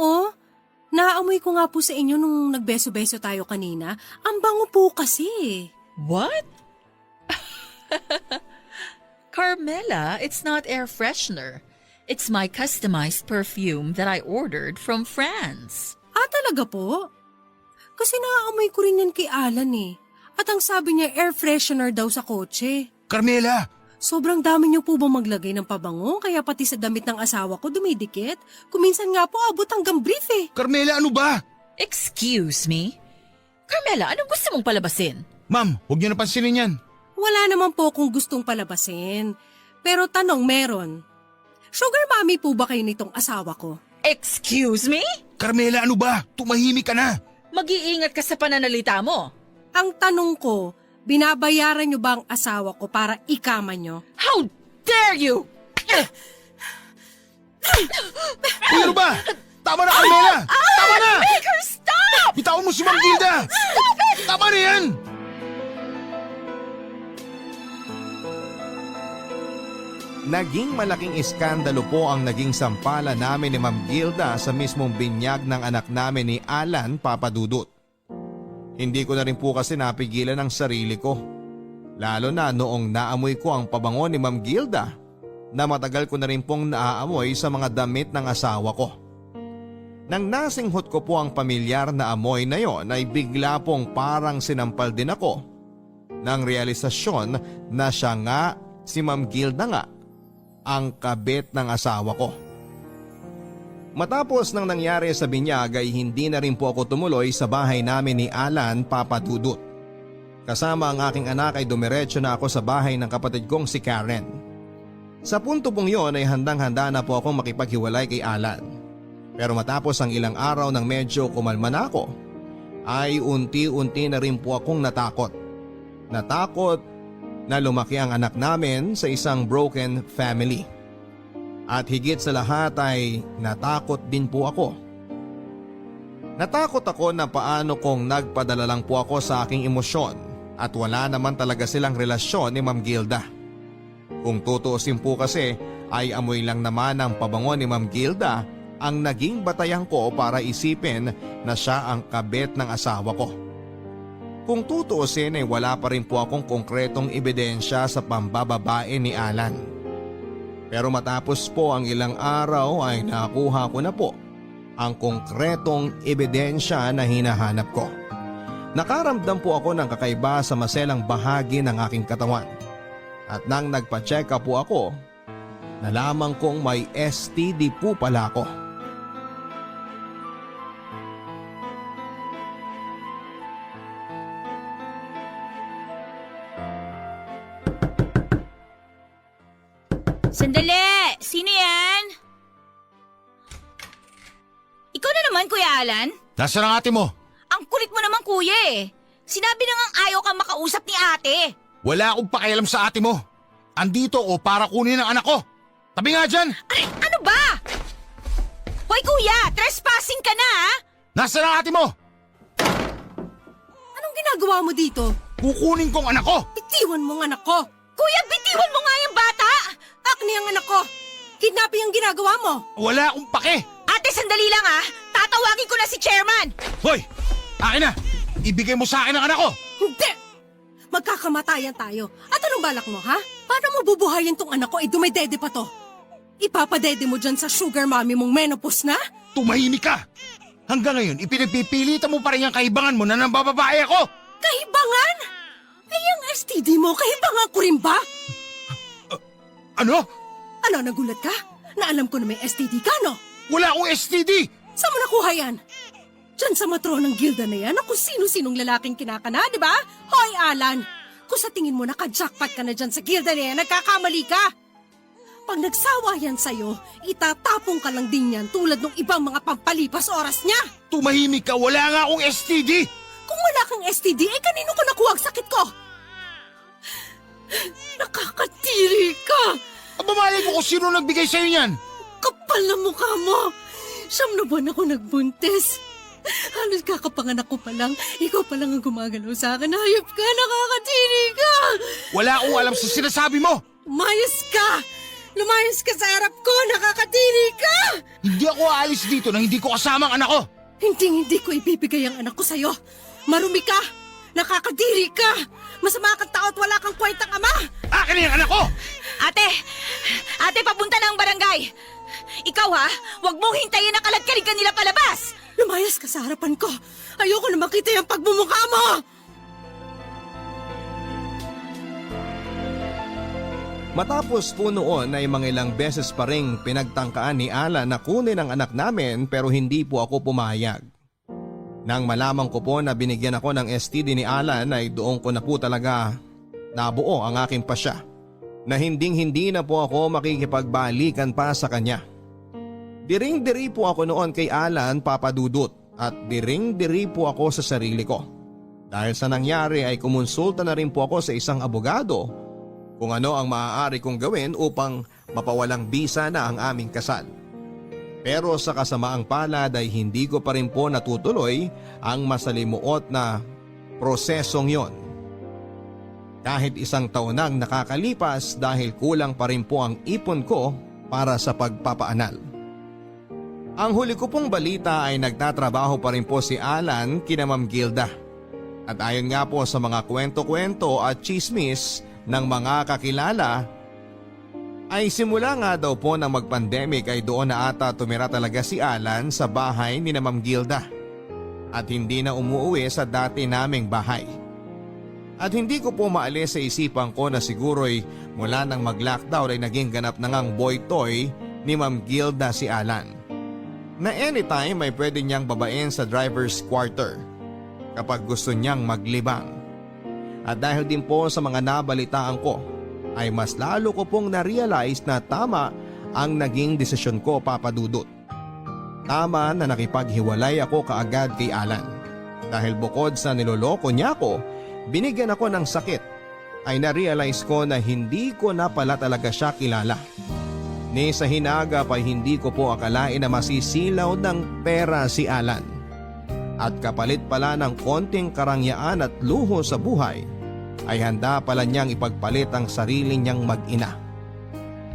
Naamoy ko nga po sa inyo nung nagbeso-beso tayo kanina. Ang bango po kasi.
What? Carmela, it's not air freshener. It's my customized perfume that I ordered from France.
Talaga po? Kasi naaamoy ko rin yan kay Alan At ang sabi niya air freshener daw sa kotse.
Carmela!
Sobrang dami niyo po ba maglagay ng pabango kaya pati sa damit ng asawa ko dumidikit? Kuminsan nga po abot hanggang brief
Carmela, ano ba?
Excuse me? Carmela, anong gusto mong palabasin?
Ma'am, huwag niyo napansinin yan.
Wala naman po kung gustong palabasin. Pero tanong meron. Sugar mommy po ba kayo nitong asawa ko?
Excuse me?
Carmela, ano ba? Tumahimik ka na.
Mag-iingat ka sa pananalita mo.
Ang tanong ko, binabayaran niyo ba ang asawa ko para ikama niyo?
How dare you!
Ano ba? Tama na, Carmela! Tama na!
Make her stop!
Bitawan mo si Ma'am Gilda! Tama na yan!
Naging malaking iskandalo po ang naging sampala namin ni Ma'am Gilda sa mismong binyag ng anak namin ni Alan Papadudut. Hindi ko na rin po kasi napigilan ang sarili ko. Lalo na noong naamoy ko ang pabango ni Ma'am Gilda na matagal ko na rin pong naaamoy sa mga damit ng asawa ko. Nang nasinghot ko po ang pamilyar na amoy na yon ay bigla pong parang sinampal din ako ng realisasyon na siya nga si Ma'am Gilda nga ang kabit ng asawa ko. Matapos nang nangyari sa binyag ay hindi na rin po ako tumuloy sa bahay namin ni Alan, Papa Dudut. Kasama ang aking anak ay dumiretso na ako sa bahay ng kapatid kong si Karen. Sa punto pong yon ay handang-handa na po akong makipaghiwalay kay Alan. Pero matapos ang ilang araw nang medyo kumalma na ako, ay unti-unti na rin po akong natakot. Natakot na lumaki ang anak namin sa isang broken family. At higit sa lahat ay natakot din po ako. Natakot ako na paano kung nagpadala lang po ako sa aking emosyon at wala naman talaga silang relasyon ni Ma'am Gilda. Kung tutuusin po kasi ay amoy lang naman ang pabango ni Ma'am Gilda ang naging batayan ko para isipin na siya ang kabit ng asawa ko. Kung tutuusin ay wala pa rin po akong konkretong ebidensya sa pambababae ni Alan. Pero matapos po ang ilang araw ay nakuha ko na po ang konkretong ebidensya na hinahanap ko. Nakaramdam po ako ng kakaiba sa maselang bahagi ng aking katawan. At nang nagpa-check up po ako, nalaman kong may STD po pala ako.
Sandali! Sino yan? Ikaw na naman, Kuya Alan?
Nasaan ang ate mo?
Ang kulit mo naman, Kuya eh. Sinabi na ngang ayaw kang makausap ni ate.
Wala akong pakialam sa ate mo. Andito o para kunin ang anak ko. Tabi nga dyan!
Ay, ano ba? Hoy Kuya, trespassing ka na ha?
Nasaan ang ate mo?
Anong ginagawa mo dito?
Kukunin kong anak ko!
Bitiwan mo ang anak ko!
Kuya, bitiwan mo nga yung bata!
Akni ang anak ko! Kidnapping ang ginagawa mo!
Wala akong pake!
Ate, sandali lang ha. Tatawagin ko na si Chairman.
Hoy! Akin na! Ibigay mo sa akin ang anak ko!
Hindi! Magkakamatayan tayo. At anong balak mo, ha? Paano mo bubuhayin tong anak ko? Dumidede pa to. Ipapadede mo dyan sa sugar mommy mong menopause na?
Tumahimik ka! Hanggang ngayon, ipinagpipilitan mo pa rin ang kaibangan mo na nambababae ako!
Kahibangan? Ay, ang STD mo, kahibangan ko rin ba?
Ano?
Ano, nagulat ka? Na alam ko na may STD ka, no?
Wala akong STD!
Saan mo nakuha yan? Diyan sa matronang gilda na yan, kung sino-sinong lalaking kinakana, di ba? Hoy, Alan! Kung sa tingin mo naka-jackpot ka na dyan sa gilda na yan, nagkakamali ka! Pag nagsawa yan sa'yo, itatapong ka lang din yan tulad ng ibang mga pampalipas oras niya!
Tumahimik ka! Wala nga akong STD!
Kung wala kang STD, eh kanino ko nakuha ang sakit ko? Nakakatiri ka!
Abamalay ko kung sino nagbigay sa'yo niyan!
Kapal na mukha mo! 9 na buwan ako nagbuntis. Halos kakapanganak ko pa lang, ikaw pa lang ang gumagalaw sa akin. Hayop ka, nakakatiri ka!
Wala akong alam sa sinasabi mo!
Lumayas ka! Lumayas ka sa harap ko, nakakatiri ka!
Hindi ako aalis dito nang hindi ko kasama ang anak ko!
Hindi ko ibibigay ang anak ko sa'yo. Marumi ka! Nakakadiri ka! Masama kang tao at wala kang kwentang ama!
Akin na yung anak ko!
Ate, papunta na ang barangay. Ikaw ha, huwag mong hintayin na kalagkarin ka nila palabas.
Lumayas ka sa harapan ko. Ayoko na makita yung pagmumukha mo!
Matapos po noon ay mga ilang beses pa ring pinagtangkaan ni Alan na kunin ang anak namin pero hindi po ako pumayag. Nang malaman ko po na binigyan ako ng STD ni Alan ay doon ko na po talaga nabuo ang aking pasya na hindi na po ako makikipagbalikan pa sa kanya. Diring-diri po ako noon kay Alan, Papa Dudut, at diring-diri po ako sa sarili ko. Dahil sa nangyari ay kumonsulta na rin po ako sa isang abogado kung ano ang maaari kong gawin upang mapawalang bisa na ang aming kasal. Pero sa kasamaang palad ay hindi ko pa rin po natutuloy ang masalimuot na prosesong yon. Kahit 1 taon nang nakakalipas dahil kulang pa rin po ang ipon ko para sa pagpapaanal. Ang huli ko pong balita ay nagtatrabaho pa rin po si Alan kina Ma'am Gilda. At ayon nga po sa mga kwento-kwento at chismis ng mga kakilala, ay simula nga daw po ng mag-pandemic ay doon na ata tumira talaga si Alan sa bahay ni Ma'am Gilda at hindi na umuwi sa dati naming bahay. At hindi ko po maalis sa isipan ko na siguro'y mula nang mag-lockdown ay naging ganap na ngang boy toy ni Ma'am Gilda si Alan. Na anytime ay pwede niyang babain sa driver's quarter kapag gusto niyang maglibang. At dahil din po sa mga nabalitaan ko ay mas lalo ko pong na-realize na tama ang naging desisyon ko, Papa Dudut. Tama na nakipaghiwalay ako kaagad kay Alan. Dahil bukod sa niloloko niya ako, binigyan ako ng sakit, ay na-realize ko na hindi ko na pala talaga siya kilala. Ni sa hinagap ay hindi ko po akalain na masisilaw ng pera si Alan. At kapalit pala ng konting karangyaan at luho sa buhay, ay handa pala niyang ipagpalit ang sarili niyang mag-ina.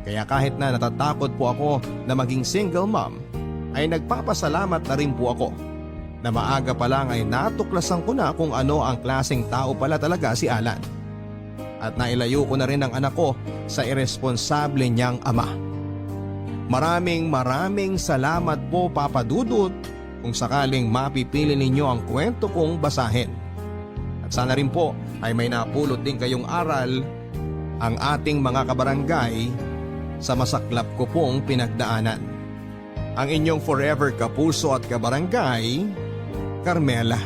Kaya kahit na natatakot po ako na maging single mom, ay nagpapasalamat na rin po ako na maaga pa lang ay natuklasan ko na kung ano ang klaseng tao pala talaga si Alan. At nailayo ko na rin ang anak ko sa irresponsable niyang ama. Maraming salamat po, Papa Dudut, kung sakaling mapipili ninyo ang kwento kong basahin. At sana rin po ay may napulot din kayong aral ang ating mga kabarangay sa masaklap ko pong pinagdaanan. Ang inyong forever kapuso at kabarangay, Carmela.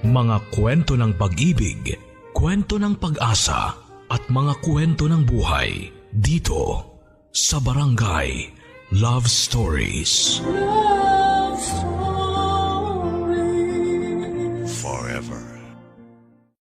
Mga kwento ng pag-ibig, kwento ng pag-asa at mga kwento ng buhay dito sa Barangay Love Stories.